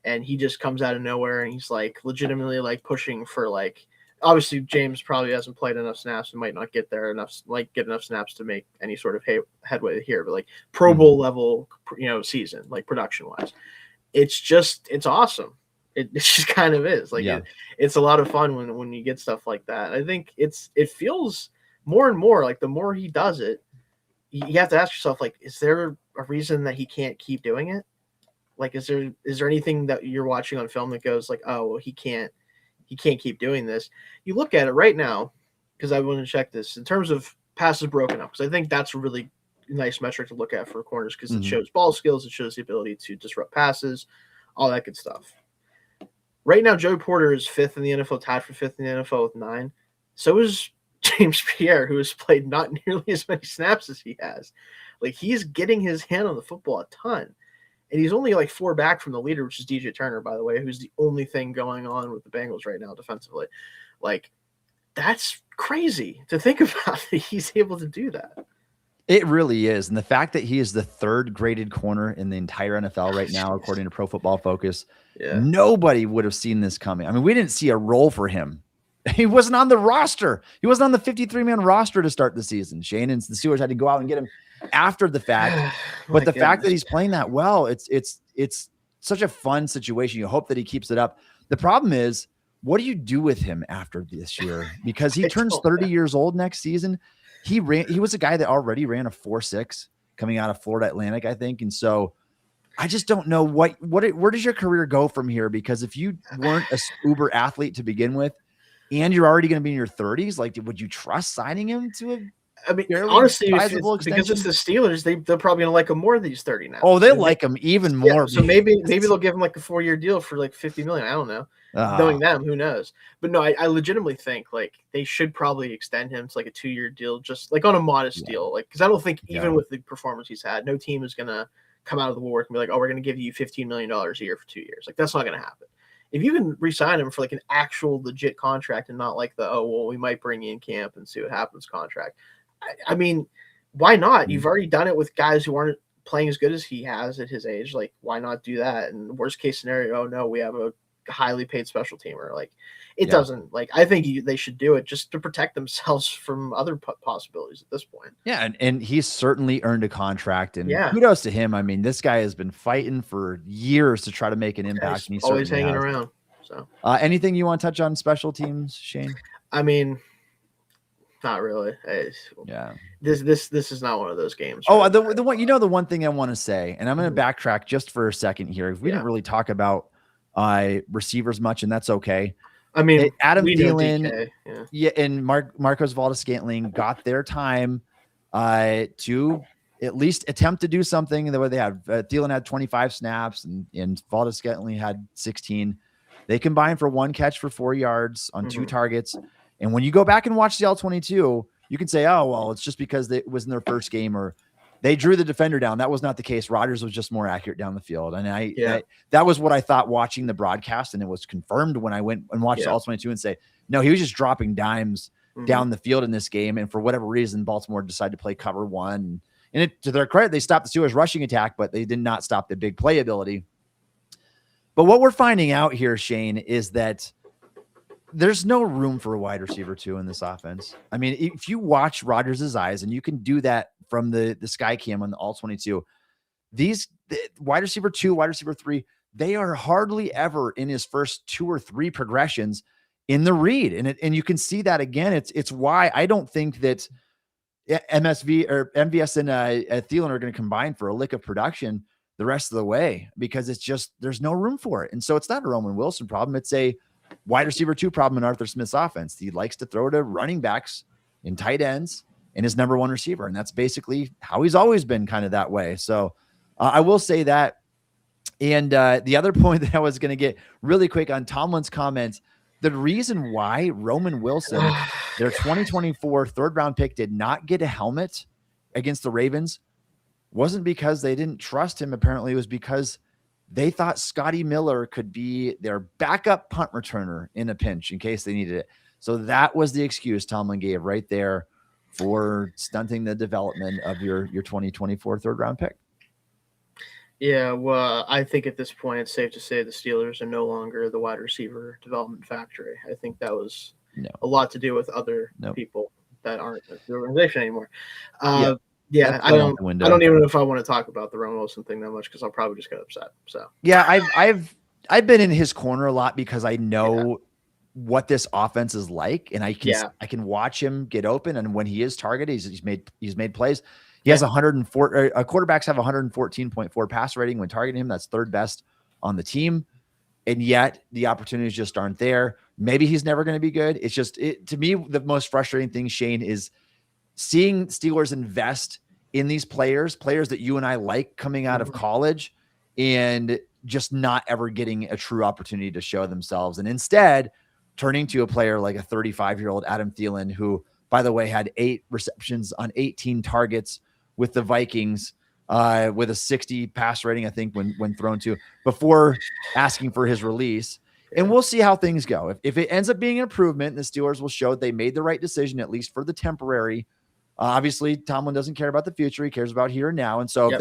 and he just comes out of nowhere and he's like legitimately like pushing for like, obviously James probably hasn't played enough snaps and might not get enough snaps to make any sort of headway here, but like Pro Bowl level, season, like production wise, it's awesome. It just kind of is like, it's a lot of fun when you get stuff like that. I think it feels more and more like the more he does it, you have to ask yourself, like, is there a reason that he can't keep doing it? Like, is there anything that you're watching on film that goes like, oh, well, he can't keep doing this? You look at it right now, because I want to check this in terms of passes broken up, because I think that's a really nice metric to look at for corners, because it shows ball skills, it shows the ability to disrupt passes, all that good stuff. Right now, Joey Porter is 5th in the NFL, tied for 5th in the NFL with 9. So is James Pierre, who has played not nearly as many snaps as he has. Like, he's getting his hand on the football a ton. And he's only like 4 back from the leader, which is DJ Turner, by the way, who's the only thing going on with the Bengals right now defensively. Like, that's crazy to think about that he's able to do that. It really is. And the fact that he is the 3rd graded corner in the entire NFL right now, according to Pro Football Focus, nobody would have seen this coming. I mean, we didn't see a role for him. He wasn't on the roster. He wasn't on the 53-man roster to start the season. Shayne and the Steelers had to go out and get him after the fact. But the fact that he's playing that well, it's such a fun situation. You hope that he keeps it up. The problem is, what do you do with him after this year? Because he turns 30 years old next season. He was a guy that already ran a 4.6 coming out of Florida Atlantic, I think. And so I just don't know where does your career go from here? Because if you weren't a uber athlete to begin with, and you're already going to be in your 30s, like, would you trust signing him to honestly, because it's the Steelers, they're probably going to like him more than he's 30 now. Oh, they like him even more. So maybe they'll give him like a 4-year deal for like $50 million. I don't know. Knowing them, who knows? But no, I legitimately think like they should probably extend him to like a 2-year deal, just like on a modest deal. Like, because I don't think even with the performance he's had, no team is going to come out of the woodwork and be like, oh, we're going to give you $15 million a year for 2 years. Like, that's not going to happen. If you can re-sign him for like an actual legit contract and not like the, oh, well, we might bring you in camp and see what happens contract. I mean, why not? You've already done it with guys who aren't playing as good as he has at his age. Like, why not do that? And worst case scenario, oh no, we have a highly paid special teamer. Like, it doesn't, like, I think they should do it just to protect themselves from other possibilities at this point. Yeah. And he's certainly earned a contract, and kudos to him. I mean, this guy has been fighting for years to try to make an impact. He's always hanging around. So anything you want to touch on special teams, Shayne? I mean, not really. This is not one of those games. Oh, the one, the one thing I want to say, and I'm going to backtrack just for a second here. We didn't really talk about receivers much, and that's okay. I mean, Adam Thielen, and Marcos Valdes-Scantling got their time to at least attempt to do something. The way they had Thielen had 25 snaps, and Valdes-Scantling had 16. They combined for 1 catch for 4 yards on 2 targets. And when you go back and watch the L22, you can say, oh, well, it's just because it was in their first game, or they drew the defender down. That was not the case. Rodgers was just more accurate down the field. And that was what I thought watching the broadcast. And it was confirmed when I went and watched the All-22 and say, no, he was just dropping dimes down the field in this game. And for whatever reason, Baltimore decided to play cover 1. And to their credit, they stopped the Steelers rushing attack, but they did not stop the big play ability. But what we're finding out here, Shayne, is that there's no room for a wide receiver 2 in this offense. I mean, if you watch Rodgers' eyes, and you can do that from the sky cam on the All-22, the wide receiver 2, wide receiver 3, they are hardly ever in his first 2 or 3 progressions in the read. And you can see that again. It's why I don't think that MSV or MVS and Thielen are going to combine for a lick of production the rest of the way, because it's just, there's no room for it. And so it's not a Roman Wilson problem. It's a wide receiver 2 problem in Arthur Smith's offense. He likes to throw to running backs and tight ends, and his number one receiver. And that's basically how he's always been, kind of that way. So I will say that. And the other point that I was going to get really quick on Tomlin's comments, the reason why Roman Wilson, their 2024 third round pick, did not get a helmet against the Ravens wasn't because they didn't trust him. Apparently it was because they thought Scotty Miller could be their backup punt returner in a pinch in case they needed it. So that was the excuse Tomlin gave right there for stunting the development of your 2024 third round pick. Yeah, well, I think at this point it's safe to say the Steelers are no longer the wide receiver development factory. I think that was a lot to do with other people that aren't the organization anymore. Yeah, I don't even know if I want to talk about the Roman Wilson thing that much because I'll probably just get upset. So yeah, I've been in his corner a lot because I know what this offense is like, and I can watch him get open, and when he is targeted, he's made plays. He has 104. Quarterbacks have 114.4 passer rating when targeting him. That's third best on the team, and yet the opportunities just aren't there. Maybe he's never going to be good. It's just to me the most frustrating thing, Shayne, is seeing Steelers invest in these players that you and I like coming out of college, and just not ever getting a true opportunity to show themselves, and instead turning to a player like a 35-year-old Adam Thielen, who, by the way, had 8 receptions on 18 targets with the Vikings, with a 60 pass rating, I think, when thrown to, before asking for his release. And we'll see how things go. If it ends up being an improvement, the Steelers will show they made the right decision, at least for the temporary. Obviously, Tomlin doesn't care about the future. He cares about here and now. And so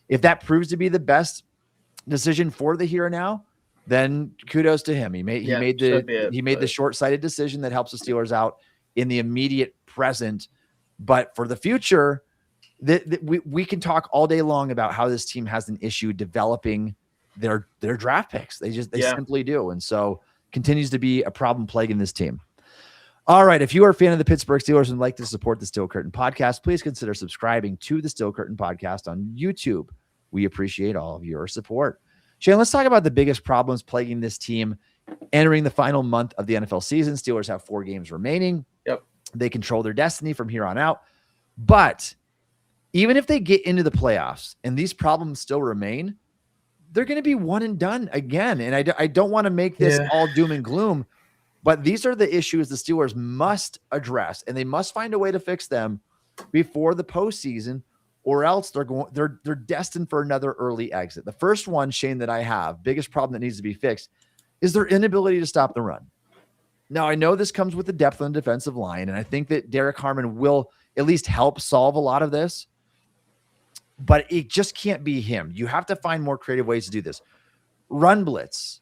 if that proves to be the best decision for the here and now, then kudos to him. He made the short-sighted decision that helps the Steelers out in the immediate present. But for the future, we can talk all day long about how this team has an issue developing their draft picks. They simply do. And so continues to be a problem plaguing this team. All right. If you are a fan of the Pittsburgh Steelers and would like to support the Steel Curtain podcast, please consider subscribing to the Steel Curtain podcast on YouTube. We appreciate all of your support. Shayne, let's talk about the biggest problems plaguing this team entering the final month of the NFL season. Steelers have 4 games remaining. Yep. They control their destiny from here on out. But even if they get into the playoffs and these problems still remain, they're going to be one and done again. And I don't want to make this all doom and gloom, but these are the issues the Steelers must address, and they must find a way to fix them before the postseason, or else they're destined for another early exit. The first one, Shayne, that I have, biggest problem that needs to be fixed, is their inability to stop the run. Now, I know this comes with the depth on the defensive line, and I think that Derek Harmon will at least help solve a lot of this, but it just can't be him. You have to find more creative ways to do this. Run blitz.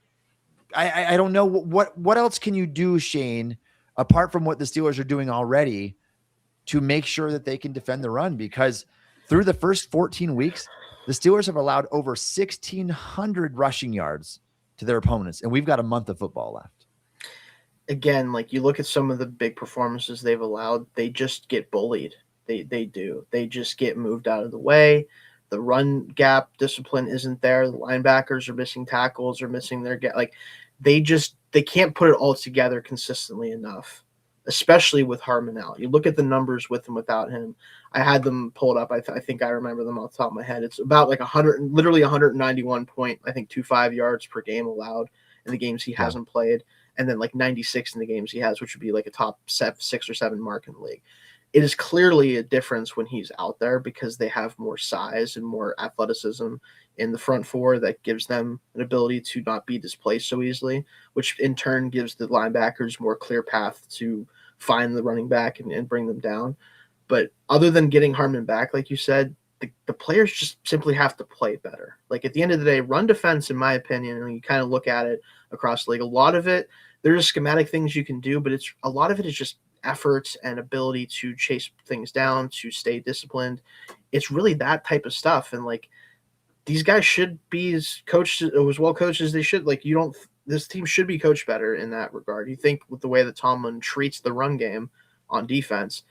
I don't know what else can you do, Shayne, apart from what the Steelers are doing already to make sure that they can defend the run, because through the first 14 weeks, the Steelers have allowed over 1,600 rushing yards to their opponents, and we've got a month of football left. Again, like you look at some of the big performances they've allowed, they just get bullied. They do. They just get moved out of the way. The run gap discipline isn't there. The linebackers are missing tackles or missing their gap. Like they can't put it all together consistently enough, especially with Harmon out. You look at the numbers with and without him. I had them pulled up. I think I remember them off the top of my head. It's about like 191.25 yards per game allowed in the games he hasn't played, and then like 96 in the games he has, which would be like a top 6 or 7 mark in the league. It is clearly a difference when he's out there because they have more size and more athleticism in the front 4 that gives them an ability to not be displaced so easily, which in turn gives the linebackers more clear path to find the running back and bring them down. But other than getting Harmon back, like you said, the players just simply have to play better. Like at the end of the day, run defense, in my opinion, and you kind of look at it across the league, a lot of it, there's schematic things you can do, but a lot of it is just efforts and ability to chase things down, to stay disciplined. It's really that type of stuff. And like these guys should be as well coached as they should. Like this team should be coached better in that regard. You think with the way that Tomlin treats the run game on defense,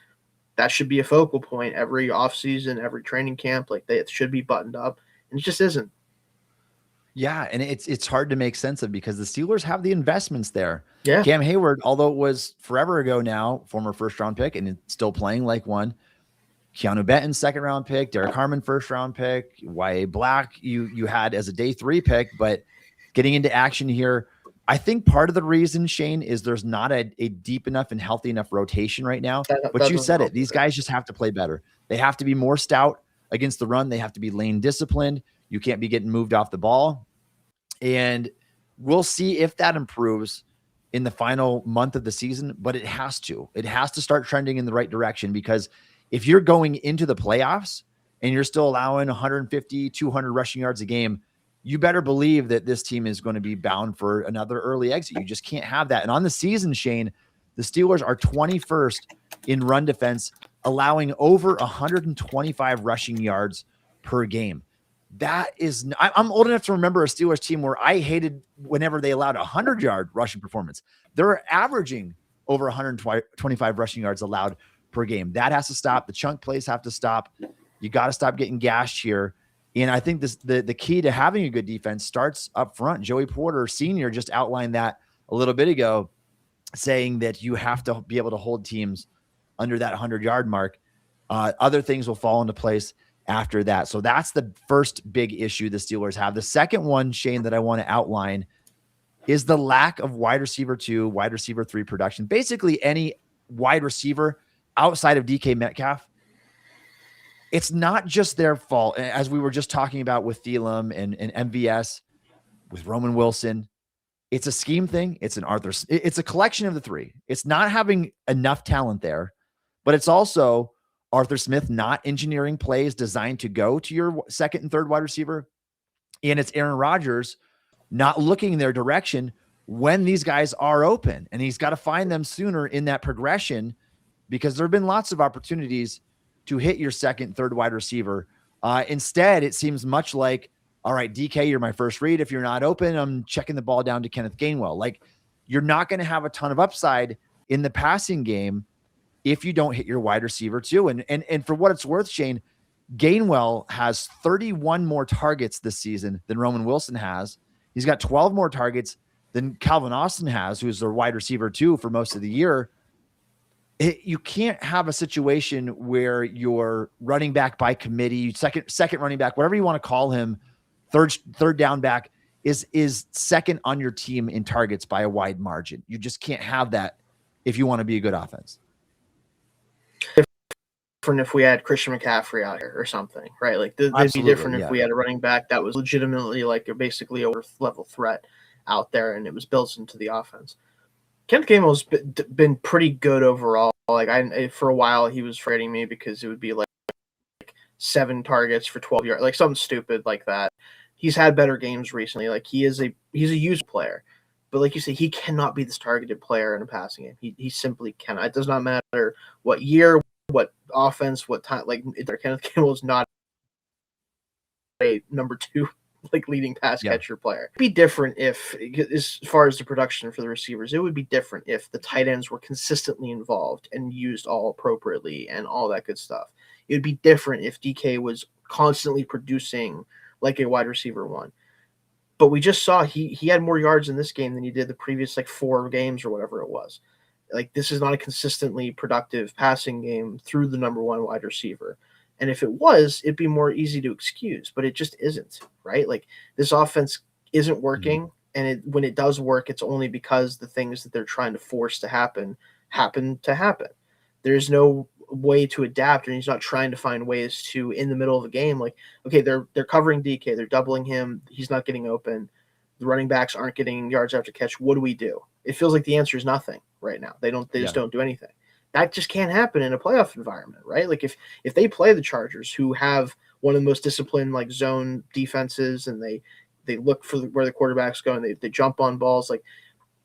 that should be a focal point every offseason, every training camp. Like it should be buttoned up, and it just isn't. Yeah, and it's hard to make sense of because the Steelers have the investments there. Yeah. Cam Hayward, although it was forever ago now, former first-round pick, and it's still playing like one, Keanu Benton, second round pick, Derek Harmon, first round pick, Y.A. Black, you had as a day 3 pick, but getting into action here, I think part of the reason, Shayne, is there's not a deep enough and healthy enough rotation right now. But you said it, these guys just have to play better. They have to be more stout against the run. They have to be lane disciplined. You can't be getting moved off the ball. And we'll see if that improves in the final month of the season, but it has to. It has to start trending in the right direction, because if you're going into the playoffs and you're still allowing 150, 200 rushing yards a game, you better believe that this team is going to be bound for another early exit. You just can't have that. And on the season, Shayne, the Steelers are 21st in run defense, allowing over 125 rushing yards per game. That is, I'm old enough to remember a Steelers team where I hated whenever they allowed a 100-yard rushing performance. They're averaging over 125 rushing yards allowed per game. That has to stop. The chunk plays have to stop. You got to stop getting gashed here. And I think the key to having a good defense starts up front. Joey Porter Sr. just outlined that a little bit ago, saying that you have to be able to hold teams under that 100-yard mark. Other things will fall into place after that. So that's the first big issue the Steelers have. The second one, Shayne, that I want to outline is the lack of wide receiver 2, wide receiver 3 production. Basically any wide receiver outside of DK Metcalf. It's not just their fault, as we were just talking about with Thielen and MVS, with Roman Wilson. It's a scheme thing. It's it's a collection of the 3. It's not having enough talent there, but it's also Arthur Smith not engineering plays designed to go to your second and third wide receiver. And it's Aaron Rodgers not looking in their direction when these guys are open. And he's got to find them sooner in that progression, because there have been lots of opportunities to hit your second, third wide receiver. Instead, it seems much like, all right, DK, you're my first read. If you're not open, I'm checking the ball down to Kenneth Gainwell. Like, you're not going to have a ton of upside in the passing game if you don't hit your wide receiver 2. And for what it's worth, Shayne, Gainwell has 31 more targets this season than Roman Wilson has. He's got 12 more targets than Calvin Austin has, who's their wide receiver 2 for most of the year. You can't have a situation where your running back by committee, second running back, whatever you want to call him, third down back is second on your team in targets by a wide margin. You just can't have that if you want to be a good offense. Different if we had Christian McCaffrey out here or something, right? Like it'd be different if we had a running back that was legitimately like basically a level threat out there and it was built into the offense. Kenneth Gainwell's been pretty good overall. Like for a while he was frustrating me because it would be like 7 targets for 12 yards, like something stupid like that. He's had better games recently. Like he's a used player, but like you say, he cannot be this targeted player in a passing game. He simply cannot. It does not matter what year, what offense, what time. Like Kenneth Gainwell is not a number 2 like leading pass catcher player. It'd be different if, as far as the production for the receivers, it would be different if the tight ends were consistently involved and used all appropriately and all that good stuff. It would be different if DK was constantly producing like a wide receiver 1. But we just saw he had more yards in this game than he did the previous like 4 games or whatever it was. Like this is not a consistently productive passing game through the number 1 wide receiver. And if it was, it'd be more easy to excuse, but it just isn't, right? Like this offense isn't working. And when it does work, it's only because the things that they're trying to force to happen to happen. There's no way to adapt, and he's not trying to find ways to, in the middle of a game, like, okay, they're covering DK, they're doubling him, he's not getting open, the running backs aren't getting yards after catch. What do we do? It feels like the answer is nothing right now. They just don't do anything. That just can't happen in a playoff environment, right? Like if they play the Chargers, who have one of the most disciplined like zone defenses, and they look for where the quarterback's going, they jump on balls. Like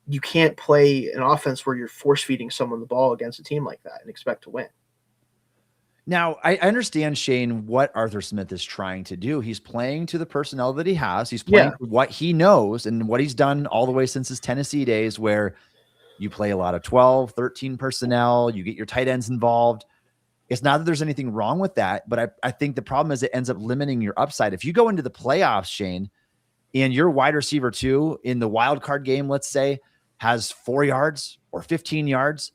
you can't play an offense where you're force feeding someone the ball against a team like that and expect to win. Now, I understand, Shayne, what Arthur Smith is trying to do. He's playing to the personnel that he has. He's playing what he knows and what he's done all the way since his Tennessee days, where you play a lot of 12, 13 personnel. You get your tight ends involved. It's not that there's anything wrong with that, but I think the problem is it ends up limiting your upside. If you go into the playoffs, Shayne, and your wide receiver 2 in the wild card game, let's say, has 4 yards or 15 yards,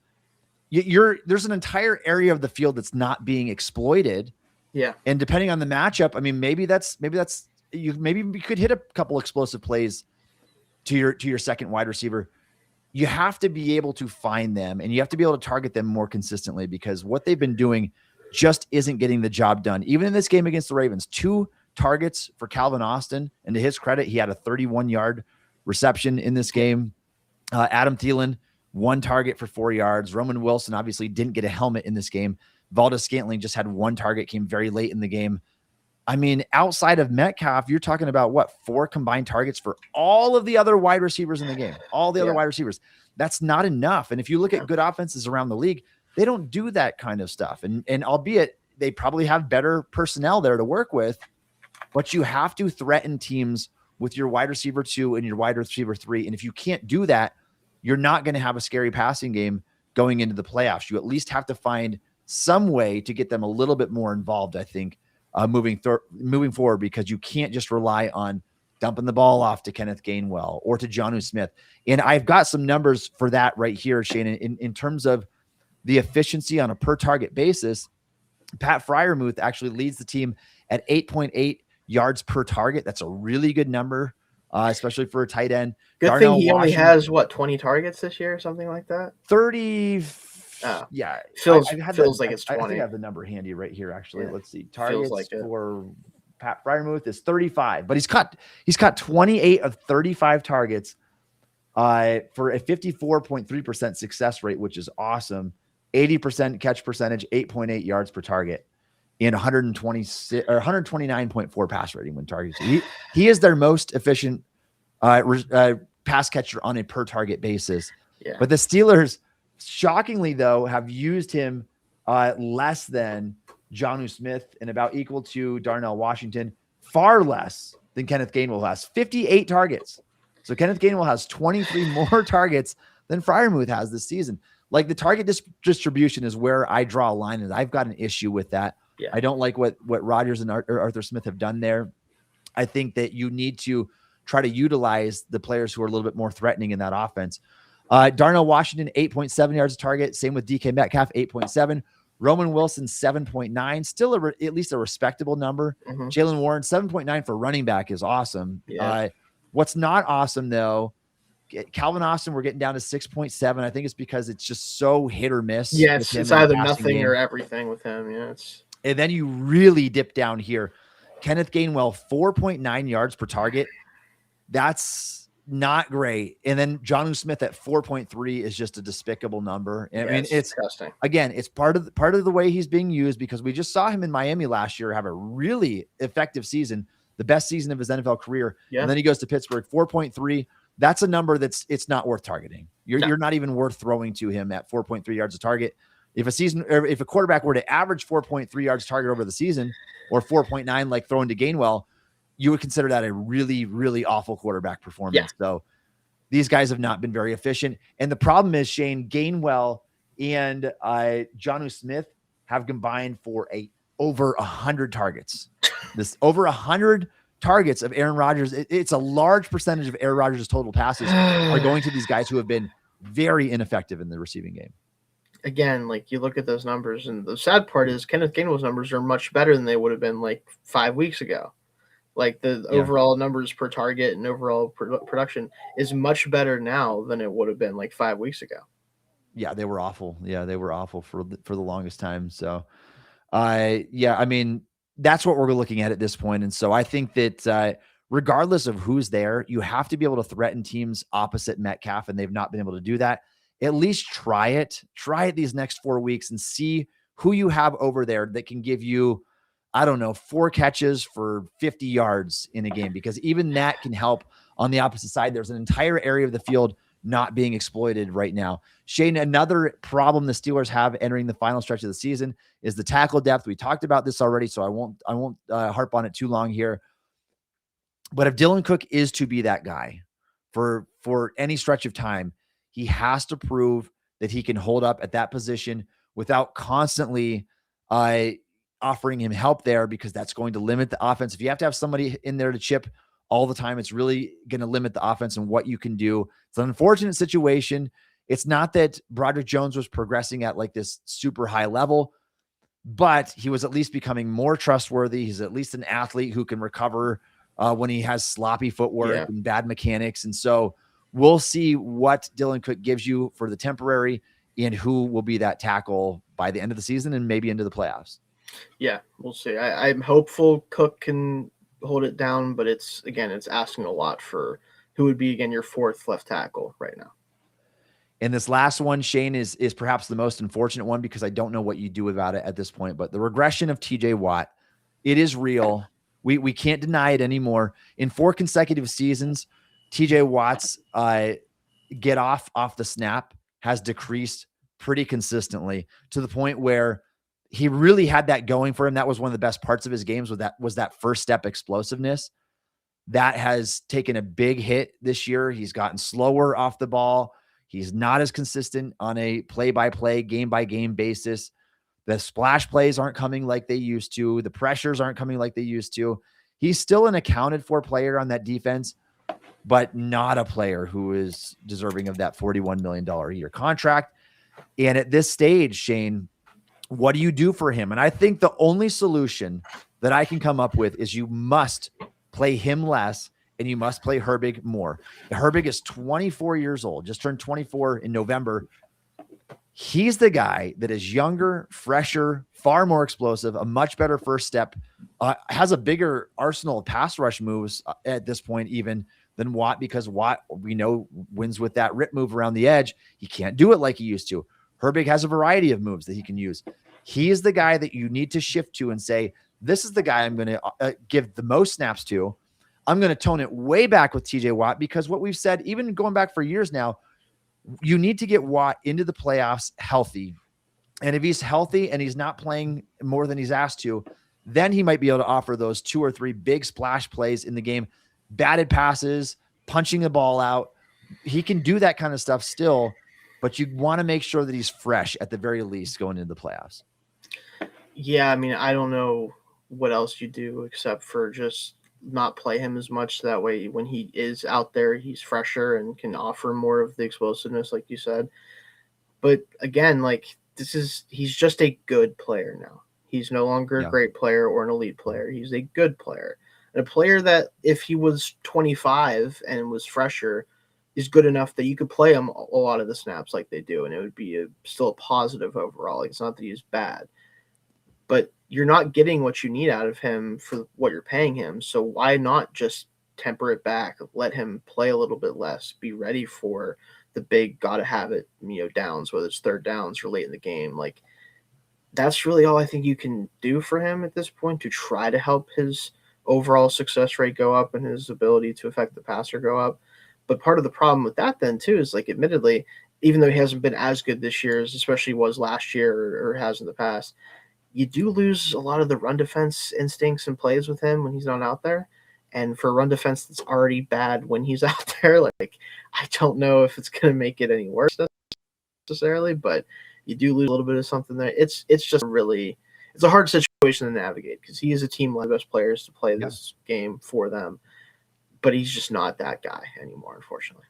there's an entire area of the field that's not being exploited. Yeah. And depending on the matchup, I mean, maybe we could hit a couple explosive plays to your second wide receiver. You have to be able to find them, and you have to be able to target them more consistently, because what they've been doing just isn't getting the job done. Even in this game against the Ravens, 2 targets for Calvin Austin, and to his credit, he had a 31-yard reception in this game. Adam Thielen, 1 target for 4 yards. Roman Wilson obviously didn't get a helmet in this game. Valdez-Scantling just had 1 target, came very late in the game. I mean, outside of Metcalf, you're talking about 4 combined targets for all of the other wide receivers in the game, all the other wide receivers. That's not enough. And if you look at good offenses around the league, they don't do that kind of stuff. And albeit they probably have better personnel there to work with, but you have to threaten teams with your wide receiver 2 and your wide receiver 3. And if you can't do that, you're not going to have a scary passing game going into the playoffs. You at least have to find some way to get them a little bit more involved, I think, moving forward, because you can't just rely on dumping the ball off to Kenneth Gainwell or to Jonnu Smith. And I've got some numbers for that right here, Shayne, in terms of the efficiency on a per target basis. Pat Freiermuth actually leads the team at 8.8 yards per target. That's a really good number, especially for a tight end. Good Darnell thing he only Washington, has 20 targets this year or something like that. 30. Oh, Yeah, feels like it's 20. I think I have the number handy right here. Actually, Yeah. Let's see. Targets like for Pat Freiermuth is 35, but he's caught 28 of 35 targets for a 54.3% success rate, which is awesome. 80% catch percentage, 8.8 yards per target, and 129.4 pass rating when targeted. He is their most efficient pass catcher on a per target basis. Yeah. But the Steelers, shockingly though, have used him less than Jonnu Smith and about equal to Darnell Washington, far less than Kenneth Gainwell has. 58 targets. So Kenneth Gainwell has 23 more targets than Freiermuth has this season. Like, the target distribution is where I draw a line, and I've got an issue with that. Yeah. I don't like what Rodgers and Arthur Smith have done there. I think that you need to try to utilize the players who are a little bit more threatening in that offense. Darnell Washington, 8.7 yards a target. Same with DK Metcalf, 8.7. Roman Wilson, 7.9. Still at least a respectable number. Mm-hmm. Jaylen Warren, 7.9 for running back is awesome. Yeah. What's not awesome, though, Calvin Austin, we're getting down to 6.7. I think it's because it's just so hit or miss. Yes, it's either nothing or everything with him. Yeah, and then you really dip down here. Kenneth Gainwell, 4.9 yards per target. That's not great. And then Jonnu Smith at 4.3 is just a despicable number. I mean, it's disgusting. Again, it's part of the way he's being used, because we just saw him in Miami last year have a really effective season, the best season of his NFL career. Yeah. And then he goes to Pittsburgh, 4.3. That's a number it's not worth targeting. You're not even worth throwing to him at 4.3 yards a target. If a quarterback were to average 4.3 yards target over the season, or 4.9, like throwing to Gainwell, you would consider that a really, really awful quarterback performance. Yeah. So these guys have not been very efficient. And the problem is, Shayne, Gainwell and Jonnu Smith have combined for over 100 targets. This over 100 targets of Aaron Rodgers. It's a large percentage of Aaron Rodgers' total passes are going to these guys who have been very ineffective in the receiving game. Again, like, you look at those numbers, and the sad part is Kenneth Gainwell's numbers are much better than they would have been like 5 weeks ago. Like, the overall numbers per target and overall production is much better now than it would have been like 5 weeks ago. Yeah, they were awful. Yeah, they were awful for the longest time. So, I mean, that's what we're looking at this point. And so I think that regardless of who's there, you have to be able to threaten teams opposite Metcalf, and they've not been able to do that. At least try it these next 4 weeks and see who you have over there that can give you, 4 catches for 50 yards in a game, because even that can help on the opposite side. There's an entire area of the field not being exploited right now. Shayne, another problem the Steelers have entering the final stretch of the season is the tackle depth. We talked about this already, so I won't harp on it too long here. But if Dylan Cook is to be that guy for any stretch of time, he has to prove that he can hold up at that position without constantly offering him help there, because that's going to limit the offense. If you have to have somebody in there to chip all the time, it's really going to limit the offense and what you can do. It's an unfortunate situation. It's not that Broderick Jones was progressing at like this super high level, but he was at least becoming more trustworthy. He's at least an athlete who can recover when he has sloppy footwork and bad mechanics. And so we'll see what Dylan Cook gives you for the temporary and who will be that tackle by the end of the season and maybe into the playoffs. Yeah, we'll see. I'm hopeful Cook can hold it down, but it's asking a lot for who would be, again, your fourth left tackle right now. And this last one, Shayne, is perhaps the most unfortunate one because I don't know what you do about it at this point, but the regression of TJ Watt, it is real. We can't deny it anymore. In 4 consecutive seasons, TJ Watt's get off the snap has decreased pretty consistently to the point where he really had that going for him. That was one of the best parts of his games was that first step explosiveness. That has taken a big hit this year. He's gotten slower off the ball. He's not as consistent on a play-by-play, game-by-game basis. The splash plays aren't coming like they used to. The pressures aren't coming like they used to. He's still an accounted-for player on that defense, but not a player who is deserving of that $41 million a year contract. And at this stage, Shayne, what do you do for him? And I think the only solution that I can come up with is you must play him less and you must play Herbig more. Herbig is 24 years old, just turned 24 in November. He's the guy that is younger, fresher, far more explosive, a much better first step, has a bigger arsenal of pass rush moves at this point even than Watt, because Watt, we know, wins with that rip move around the edge. He can't do it like he used to. Herbig has a variety of moves that he can use. He is the guy that you need to shift to and say, this is the guy I'm going to give the most snaps to. I'm going to tone it way back with TJ Watt, because what we've said, even going back for years now, you need to get Watt into the playoffs healthy. And if he's healthy and he's not playing more than he's asked to, then he might be able to offer those 2 or 3 big splash plays in the game, batted passes, punching the ball out. He can do that kind of stuff still, but you want to make sure that he's fresh at the very least going into the playoffs. Yeah, I mean, I don't know what else you do except for just not play him as much. That way, when he is out there, he's fresher and can offer more of the explosiveness, like you said. But again, he's just a good player now. He's no longer a great player or an elite player. He's a good player. And a player that, if he was 25 and was fresher, is good enough that you could play him a lot of the snaps like they do, and it would be still a positive overall. It's not that he's bad. But you're not getting what you need out of him for what you're paying him. So why not just temper it back, let him play a little bit less, be ready for the big gotta have it, downs, whether it's third downs or late in the game. Like, that's really all I think you can do for him at this point to try to help his overall success rate go up and his ability to affect the passer go up. But part of the problem with that then too is, like, admittedly, even though he hasn't been as good this year as especially was last year or has in the past, you do lose a lot of the run defense instincts and plays with him when he's not out there. And for a run defense that's already bad when he's out there, like, I don't know if it's going to make it any worse necessarily, but you do lose a little bit of something there. It's just really, it's a hard situation to navigate because he is a team, one of the best players to play this game for them, but he's just not that guy anymore, unfortunately.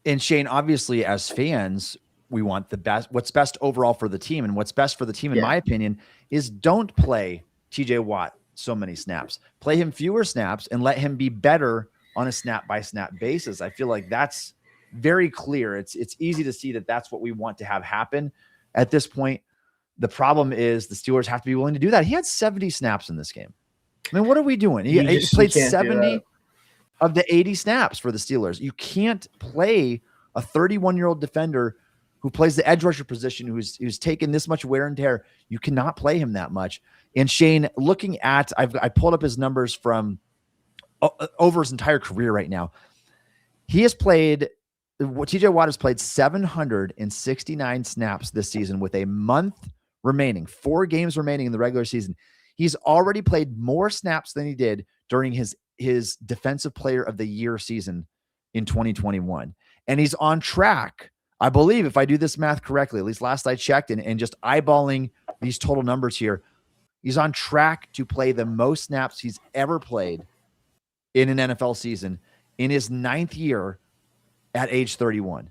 And Shayne, obviously, as fans, we want the best, what's best overall for the team. And what's best for the team, in my opinion, is don't play TJ Watt so many snaps. Play him fewer snaps and let him be better on a snap-by-snap basis. I feel like that's very clear. It's easy to see that that's what we want to have happen at this point. The problem is the Steelers have to be willing to do that. He had 70 snaps in this game. I mean, what are we doing? He played 70 of the 80 snaps for the Steelers. You can't play a 31-year-old defender who plays the edge rusher position, who's taken this much wear and tear. You cannot play him that much. And Shayne, looking at, I pulled up his numbers from over his entire career right now. He has played, TJ Watt has played 769 snaps this season with a month remaining, 4 games remaining in the regular season. He's already played more snaps than he did during his Defensive Player of the Year season in 2021. And he's on track, I believe, if I do this math correctly, at least last I checked, and just eyeballing these total numbers here, he's on track to play the most snaps he's ever played in an NFL season in his 9th year at age 31.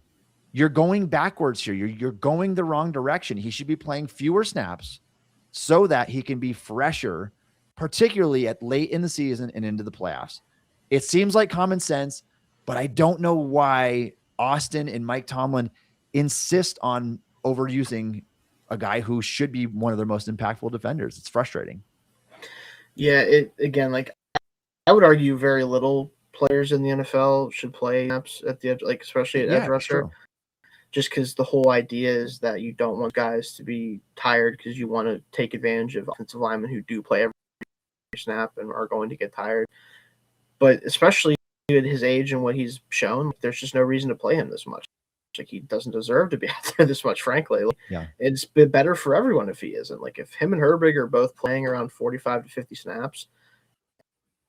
You're going backwards here. You're going the wrong direction. He should be playing fewer snaps so that he can be fresher, particularly at late in the season and into the playoffs. It seems like common sense, but I don't know why Austin and Mike Tomlin insist on overusing a guy who should be one of their most impactful defenders. It's frustrating. Yeah, again, like I would argue very little players in the NFL should play snaps at the edge, like especially at edge rusher. True. Just because the whole idea is that you don't want guys to be tired because you want to take advantage of offensive linemen who do play every snap and are going to get tired. But especially at his age and what he's shown, there's just no reason to play him this much. Like he doesn't deserve to be out there this much, frankly. Yeah. It's been better for everyone if he isn't. Like if him and Herbig are both playing around 45 to 50 snaps,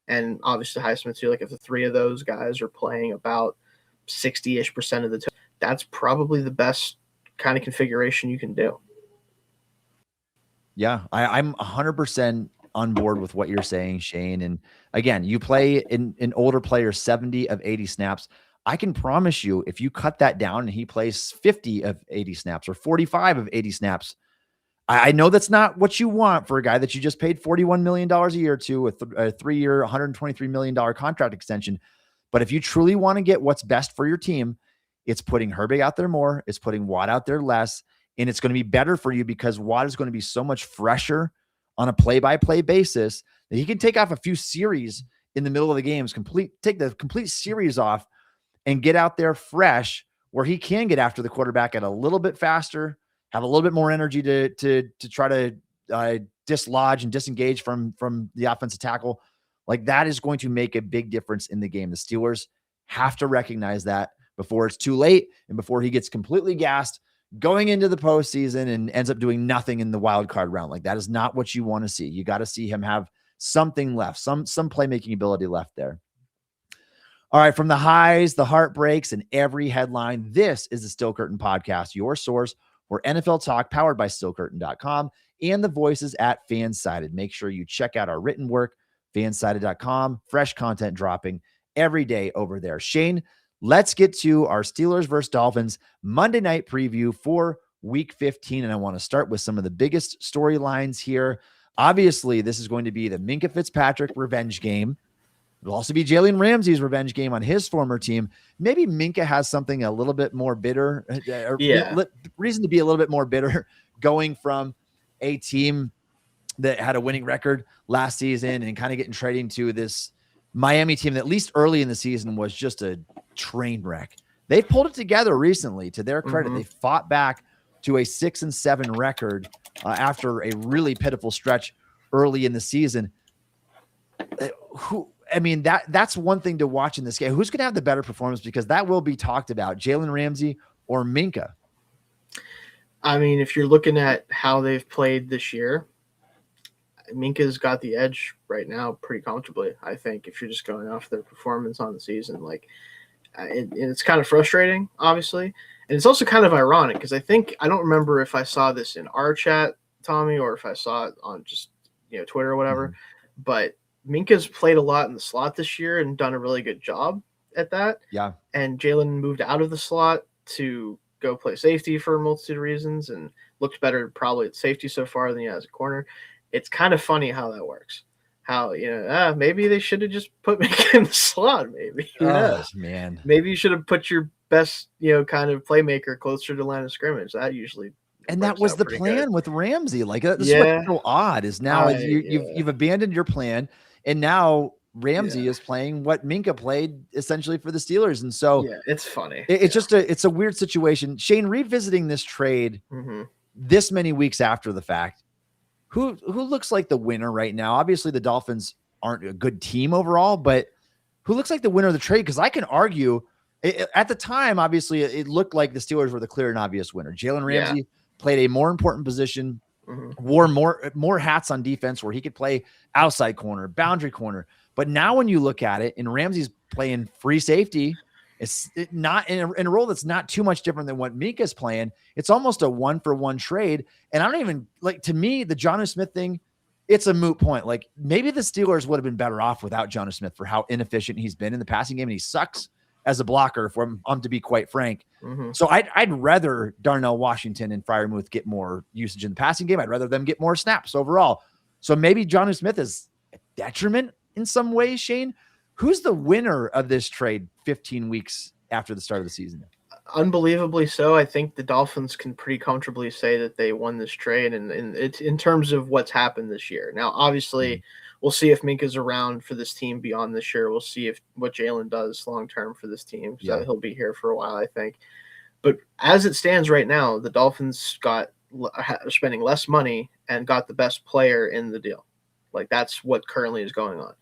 and obviously Highsmith too, like if the three of those guys are playing about 60-ish% of the time, that's probably the best kind of configuration you can do. Yeah, I'm 100% on board with what you're saying, Shayne. And again, you play in older players 70 of 80 snaps. I can promise you, if you cut that down and he plays 50 of 80 snaps or 45 of 80 snaps, I know that's not what you want for a guy that you just paid $41 million a year to with a 3-year, $123 million contract extension. But if you truly want to get what's best for your team, it's putting Herbig out there more, it's putting Watt out there less, and it's going to be better for you because Watt is going to be so much fresher on a play-by-play basis that he can take off a few series in the middle of the games, take the complete series off and get out there fresh where he can get after the quarterback at a little bit faster, have a little bit more energy to try to dislodge and disengage from the offensive tackle. Like that is going to make a big difference in the game. The Steelers have to recognize that before it's too late and before he gets completely gassed going into the postseason and ends up doing nothing in the wild card round. Like that is not what you want to see. You got to see him have something left, some playmaking ability left there. All right, from the highs, the heartbreaks, and every headline, this is the Steel Curtain Podcast, your source for NFL talk, powered by SteelCurtain.com and the voices at Fansided. Make sure you check out our written work, fansided.com, fresh content dropping every day over there. Shayne, let's get to our Steelers versus Dolphins Monday night preview for Week 15, and I want to start with some of the biggest storylines here. Obviously, this is going to be the Minkah Fitzpatrick revenge game. It'll also be Jalen Ramsey's revenge game on his former team. Maybe Minkah has something a little bit more bitter, reason to be a little bit more bitter going from a team that had a winning record last season and kind of getting traded to this Miami team that at least early in the season was just a train wreck. They've pulled it together recently. To their credit, they fought back to a 6-7 record after a really pitiful stretch early in the season. That's one thing to watch in this game. Who's going to have the better performance? Because that will be talked about, Jalen Ramsey or Minkah. I mean, if you're looking at how they've played this year, Minkah's got the edge right now pretty comfortably, I think, if you're just going off their performance on the season. Like, it's kind of frustrating, obviously. And it's also kind of ironic because I don't remember if I saw this in our chat, Tommy, or if I saw it on just, Twitter or whatever, but Minkah's played a lot in the slot this year and done a really good job at that. Yeah. And Jalen moved out of the slot to go play safety for a multitude of reasons and looks better probably at safety so far than he has at corner. It's kind of funny how that works. How, maybe they should have just put Minkah in the slot, maybe. Who knows? Man. Maybe you should have put your best, kind of playmaker closer to line of scrimmage. That usually and that was the plan with Ramsey. Like, this is what's so odd is now you've abandoned your plan, and now Ramsey is playing what Minkah played essentially for the Steelers. And so it's funny. It's just it's a weird situation. Shayne, revisiting this trade this many weeks after the fact, who looks like the winner right now? Obviously the Dolphins aren't a good team overall, but who looks like the winner of the trade? Because I can argue at the time, obviously it looked like the Steelers were the clear and obvious winner. Jalen Ramsey played a more important position, wore more hats on defense where he could play outside corner, boundary corner. But now when you look at it and Ramsey's playing free safety, it's not in a role that's not too much different than what Minkah's playing. It's almost a 1-for-1 trade. And I don't even to me, the Jonnu Smith thing, it's a moot point. Like maybe the Steelers would have been better off without Jonnu Smith for how inefficient he's been in the passing game. And he sucks as a blocker, if I'm to be quite frank. Mm-hmm. So I'd rather Darnell Washington and Freiermuth get more usage in the passing game. I'd rather them get more snaps overall. So maybe Jonnu Smith is a detriment in some ways, Shayne. Who's the winner of this trade 15 weeks after the start of the season? Unbelievably so. I think the Dolphins can pretty comfortably say that they won this trade, and it's in terms of what's happened this year. Now, obviously, we'll see if Minka's around for this team beyond this year. We'll see if what Jalen does long term for this team. So he'll be here for a while, I think. But as it stands right now, the Dolphins got spending less money and got the best player in the deal. Like, that's what currently is going on.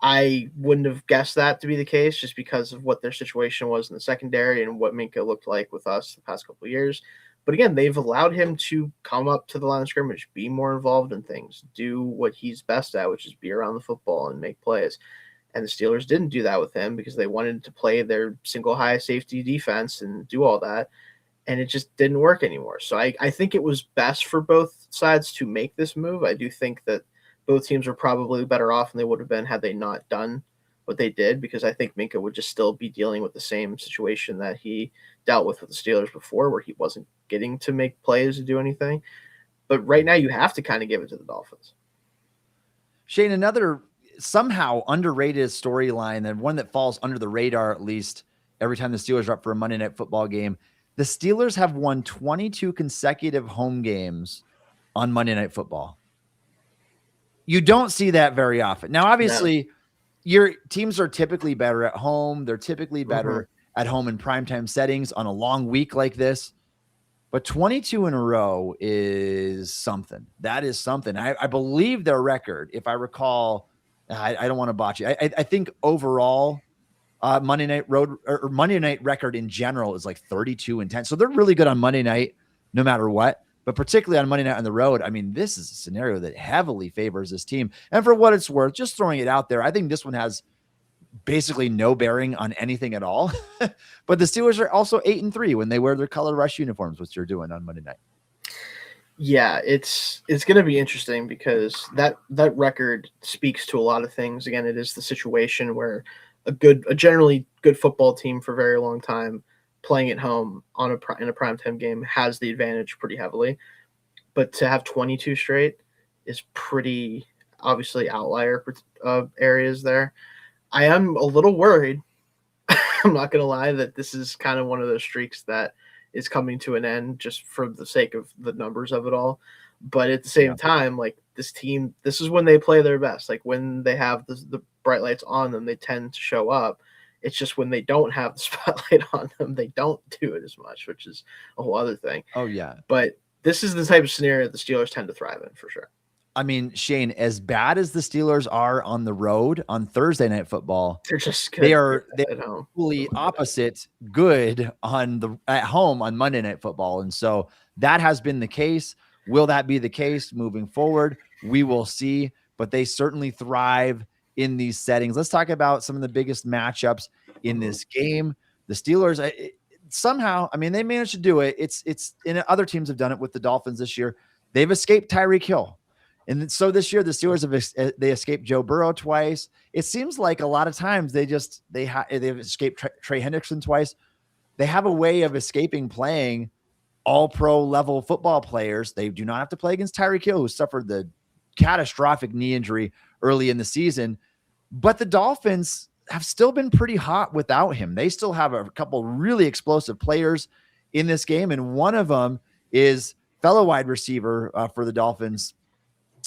I wouldn't have guessed that to be the case just because of what their situation was in the secondary and what Minka looked like with us the past couple of years. But again, they've allowed him to come up to the line of scrimmage, be more involved in things, do what he's best at, which is be around the football and make plays. And the Steelers didn't do that with him because they wanted to play their single high safety defense and do all that. And it just didn't work anymore. So I think it was best for both sides to make this move. I do think that both teams were probably better off than they would have been had they not done what they did, because I think Minka would just still be dealing with the same situation that he dealt with the Steelers before, where he wasn't getting to make plays or do anything. But right now you have to kind of give it to the Dolphins. Shayne, another somehow underrated storyline, and one that falls under the radar at least every time the Steelers are up for a Monday Night Football game. The Steelers have won 22 consecutive home games on Monday Night Football. You don't see that very often. Now, obviously, your teams are typically better at home. They're typically better at home in primetime settings on a long week like this. But 22 in a row is something. That is something. I believe their record, if I recall, I don't want to botch it. I think overall, Monday night record in general is like 32-10. So they're really good on Monday night, no matter what. But particularly on Monday night on the road, I mean, this is a scenario that heavily favors this team. And for what it's worth, just throwing it out there, I think this one has basically no bearing on anything at all. But the Steelers are also 8-3 when they wear their color rush uniforms, which they're doing on Monday night. Yeah, it's going to be interesting because that record speaks to a lot of things. Again, it is the situation where a generally good football team for a very long time playing at home in a primetime game has the advantage pretty heavily. But to have 22 straight is pretty obviously outlier areas there. I am a little worried. I'm not going to lie that this is kind of one of those streaks that is coming to an end just for the sake of the numbers of it all. But at the same time, like, this team, this is when they play their best. Like, when they have the bright lights on them, they tend to show up. It's just when they don't have the spotlight on them, they don't do it as much, which is a whole other thing. Oh, yeah. But this is the type of scenario the Steelers tend to thrive in, for sure. I mean, Shayne, as bad as the Steelers are on the road on Thursday Night Football, they're just good. They're fully opposite good at home on Monday Night Football. And so that has been the case. Will that be the case moving forward? We will see, but they certainly thrive in these settings. Let's talk about some of the biggest matchups in this game. The Steelers somehow, I mean, they managed to do it. It's and other teams have done it with the Dolphins this year. They've escaped Tyreek Hill. And so this year, the Steelers they escaped Joe Burrow twice. It seems like a lot of times they've escaped Trey Hendrickson twice. They have a way of escaping playing all pro level football players. They do not have to play against Tyreek Hill, who suffered the catastrophic knee injury early in the season. But the Dolphins have still been pretty hot without him. They still have a couple really explosive players in this game. And one of them is fellow wide receiver for the Dolphins,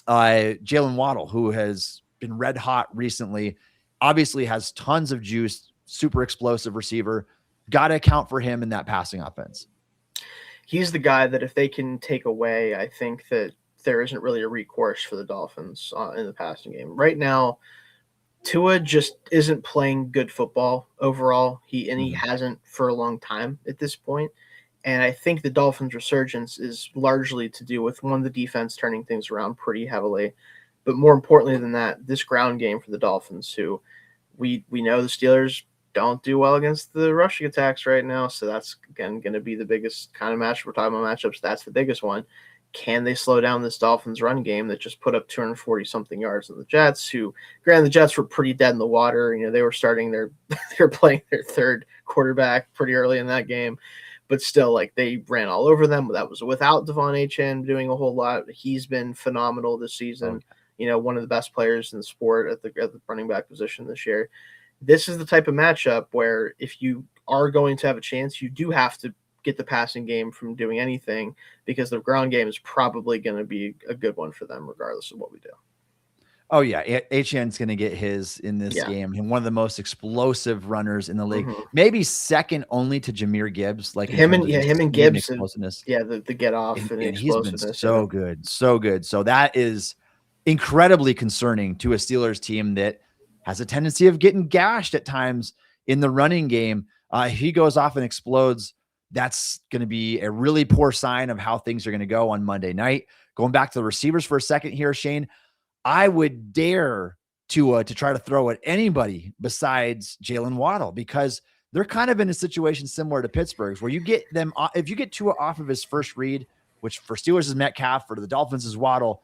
Jalen Waddle, who has been red hot recently, obviously has tons of juice, super explosive receiver. Got to account for him in that passing offense. He's the guy that if they can take away, I think that there isn't really a recourse for the Dolphins in the passing game. Right now, Tua just isn't playing good football overall. He hasn't for a long time at this point. And I think the Dolphins' resurgence is largely to do with, one, the defense turning things around pretty heavily. But more importantly than that, this ground game for the Dolphins, who we know the Steelers don't do well against the rushing attacks right now. So that's, again, going to be the biggest kind of match. We're talking about matchups. That's the biggest one. can they slow down this Dolphins run game that just put up 240 something yards on the Jets, who, granted, the Jets were pretty dead in the water. They were they were playing their third quarterback pretty early in that game, but still, like, they ran all over them. That was without Devon Achane doing a whole lot. He's been phenomenal this season. One of the best players in the sport at the running back position this year. This is the type of matchup where if you are going to have a chance, you do have to get the passing game from doing anything, because the ground game is probably going to be a good one for them regardless of what we do. Oh yeah. Achane's going to get his in this game. And one of the most explosive runners in the league, maybe second only to Jahmyr Gibbs. Like him and Gibbs, explosiveness. The get off and he's been so good. So that is incredibly concerning to a Steelers team that has a tendency of getting gashed at times in the running game. He goes off and explodes. That's going to be a really poor sign of how things are going to go on Monday night. Going back to the receivers for a second here, Shayne, I would dare to try to throw at anybody besides Jalen Waddle, because they're kind of in a situation similar to Pittsburgh's, where you get them, if you get Tua off of his first read, which for Steelers is Metcalf, for the Dolphins is Waddle,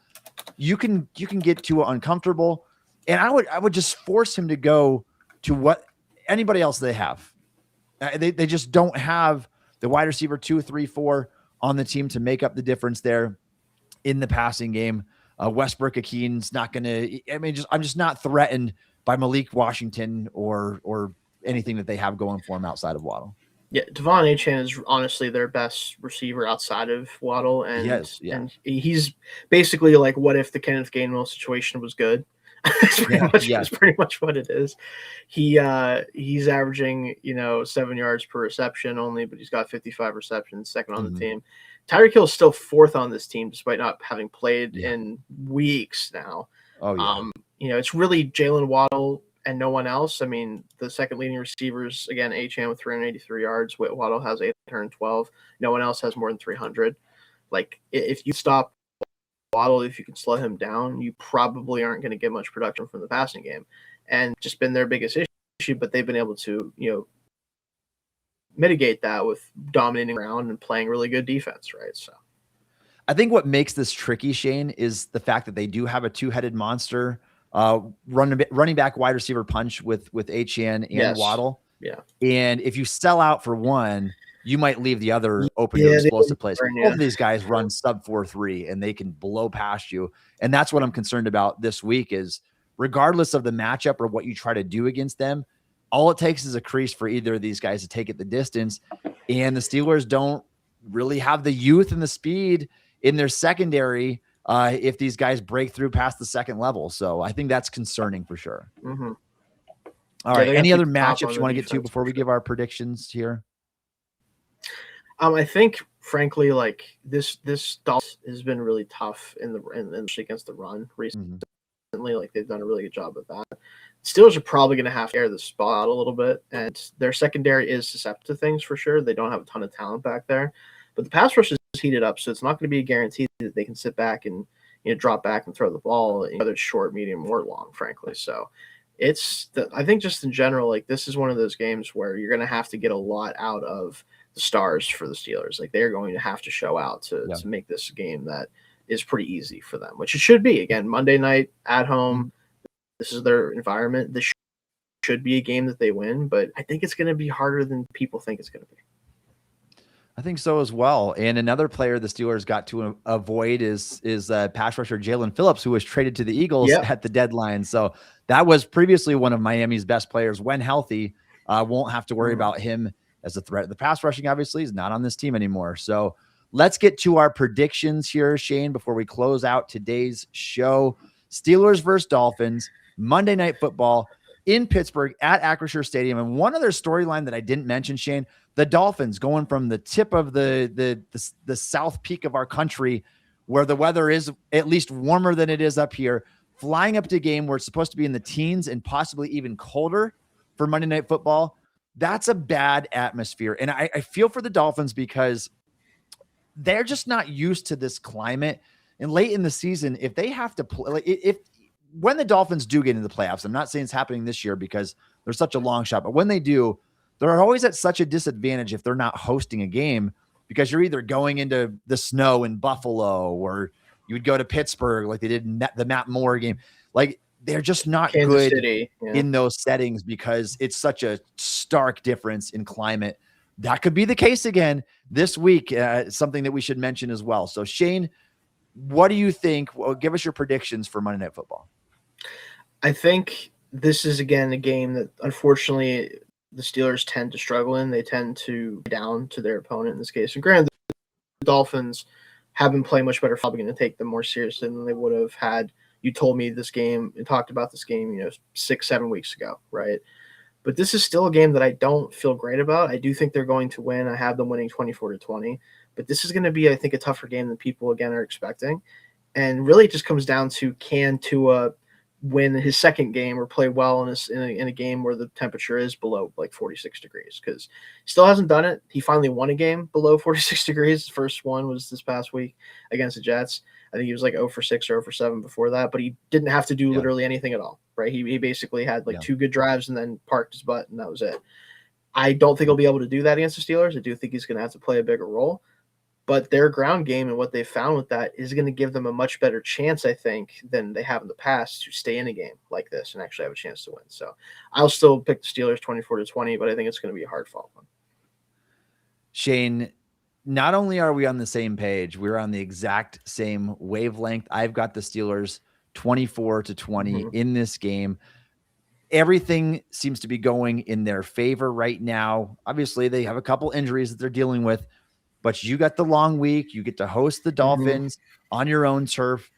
you can get Tua uncomfortable, and I would just force him to go to what anybody else they have. They just don't have the wide receiver 2, 3, 4 on the team to make up the difference there in the passing game. Westbrook-Akeem's not going to, I'm just not threatened by Malik Washington or anything that they have going for him outside of Waddle. Yeah, Devon Achane is honestly their best receiver outside of Waddle, and and he's basically like, what if the Kenneth Gainwell situation was good? That's pretty much what it is. He's averaging 7 yards per reception only, but he's got 55 receptions, second on the team. Tyreek Hill is still fourth on this team despite not having played in weeks now. It's really Jalen Waddle and no one else. I mean, the second leading receivers, again, Achane with 383 yards. Waddle has 812. No one else has more than 300. Like, if you stop Waddle, if you can slow him down, you probably aren't going to get much production from the passing game. And just been their biggest issue, but they've been able to, mitigate that with dominating around and playing really good defense, right? So I think what makes this tricky, Shayne, is the fact that they do have a two-headed monster running back wide receiver punch with Achane and Waddle. Yeah. And if you sell out for one, you might leave the other open to explosive plays. Both of these guys run sub 4.3 and they can blow past you. And that's what I'm concerned about this week is, regardless of the matchup or what you try to do against them, all it takes is a crease for either of these guys to take it the distance. And the Steelers don't really have the youth and the speed in their secondary if these guys break through past the second level. So I think that's concerning for sure. All right. Any other matchups you want to get to before we give our predictions here? I think, frankly, like this Dolphins has been really tough in against the run recently. Like, they've done a really good job with that. Steelers are probably going to have to air the spot out a little bit, and their secondary is susceptible to things for sure. They don't have a ton of talent back there, but the pass rush is heated up, so it's not going to be a guarantee that they can sit back and drop back and throw the ball, whether it's short, medium, or long, frankly. So I think just in general, like, this is one of those games where you're going to have to get a lot out of the stars for the Steelers. Like, they're going to have to show out to make this a game that is pretty easy for them, which it should be. Again, Monday night at home. This is their environment. This should be a game that they win, but I think it's going to be harder than people think it's going to be. I think so as well. And another player the Steelers got to avoid is pass rusher Jalen Phillips, who was traded to the Eagles at the deadline. So that was previously one of Miami's best players when healthy. Won't have to worry about him as a threat. The pass rushing obviously is not on this team anymore. So let's get to our predictions here, Shayne, before we close out today's show. Steelers versus Dolphins, Monday Night Football in Pittsburgh at Acrisure Stadium. And one other storyline that I didn't mention, Shayne, the Dolphins going from the tip of the south peak of our country, where the weather is at least warmer than it is up here, flying up to a game where it's supposed to be in the teens and possibly even colder for Monday Night Football. That's a bad atmosphere. And I feel for the Dolphins because they're just not used to this climate. And late in the season, if they have to play, when the Dolphins do get into the playoffs, I'm not saying it's happening this year because there's such a long shot, but when they do, they're always at such a disadvantage if they're not hosting a game, because you're either going into the snow in Buffalo or you would go to Pittsburgh like they did in the Matt Moore game. Like they're just not Kansas good City, in those settings because it's such a stark difference in climate. That could be the case again this week. Something that we should mention as well. So Shayne, what do you think? Well, give us your predictions for Monday Night Football. I think this is, again, a game that unfortunately the Steelers tend to struggle in. They tend to down to their opponent in this case. And granted, the Dolphins have been playing much better. Probably going to take them more seriously than they would have had. You told me this game and talked about this game, 6-7 weeks ago, right? But this is still a game that I don't feel great about. I do think they're going to win. I have them winning 24-20. But this is going to be, I think, a tougher game than people, again, are expecting. And really it just comes down to, can Tua win his second game or play well in a game where the temperature is below like 46 degrees, because he still hasn't done it. He finally won a game below 46 degrees. The first one was this past week against the Jets. I think he was like 0 for 6 or 0 for 7 before that, but he didn't have to do literally anything at all, right? He basically had like 2 good drives and then parked his butt, and that was it. I don't think he'll be able to do that against the Steelers. I do think he's going to have to play a bigger role. But their ground game and what they found with that is going to give them a much better chance, I think, than they have in the past to stay in a game like this and actually have a chance to win. So I'll still pick the Steelers 24-20, but I think it's going to be a hard fought one. Shayne, not only are we on the same page, we're on the exact same wavelength. I've got the Steelers 24-20 in this game. Everything seems to be going in their favor right now. Obviously, they have a couple injuries that they're dealing with, but you got the long week. You get to host the Dolphins on your own turf.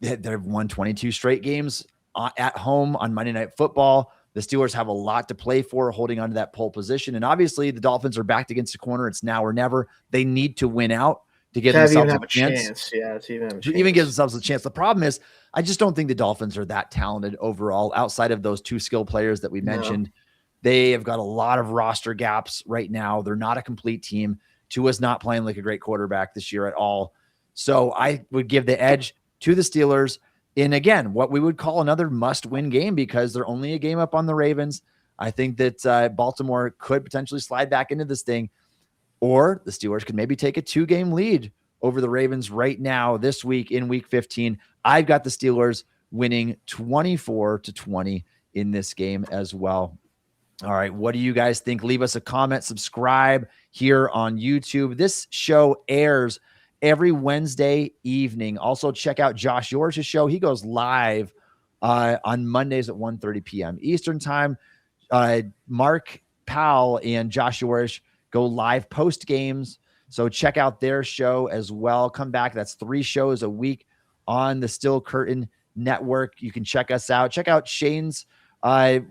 They've won 22 straight games at home on Monday Night Football. The Steelers have a lot to play for, holding on to that pole position. And obviously, the Dolphins are backed against the corner. It's now or never. They need to win out to give themselves a chance. Yeah, to even have a to chance. even give themselves a chance. The problem is, I just don't think the Dolphins are that talented overall, outside of those 2 skill players that we mentioned. They have got a lot of roster gaps right now. They're not a complete team. Tua's not playing like a great quarterback this year at all. So I would give the edge to the Steelers in, again, what we would call another must-win game, because they're only a game up on the Ravens. I think that Baltimore could potentially slide back into this thing, or the Steelers could maybe take a 2-game lead over the Ravens right now this week in Week 15. I've got the Steelers winning 24-20 in this game as well. All right, what do you guys think? Leave us a comment, subscribe here on YouTube. This show airs every Wednesday evening. Also, check out Josh Yorish's show. He goes live on Mondays at 1:30 p.m. Eastern time. Mark Powell and Josh Yorish go live post games. So check out their show as well. Come back. That's 3 shows a week on the Still Curtain Network. You can check us out. Check out Shayne's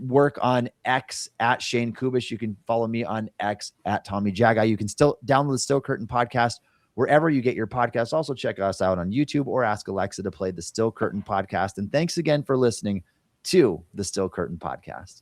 work on X at Shayne Kubas. You can follow me on X at Tommy Jaggi. You can still download the Still Curtain podcast wherever you get your podcasts. Also check us out on YouTube, or ask Alexa to play the Still Curtain podcast. And thanks again for listening to the Still Curtain podcast.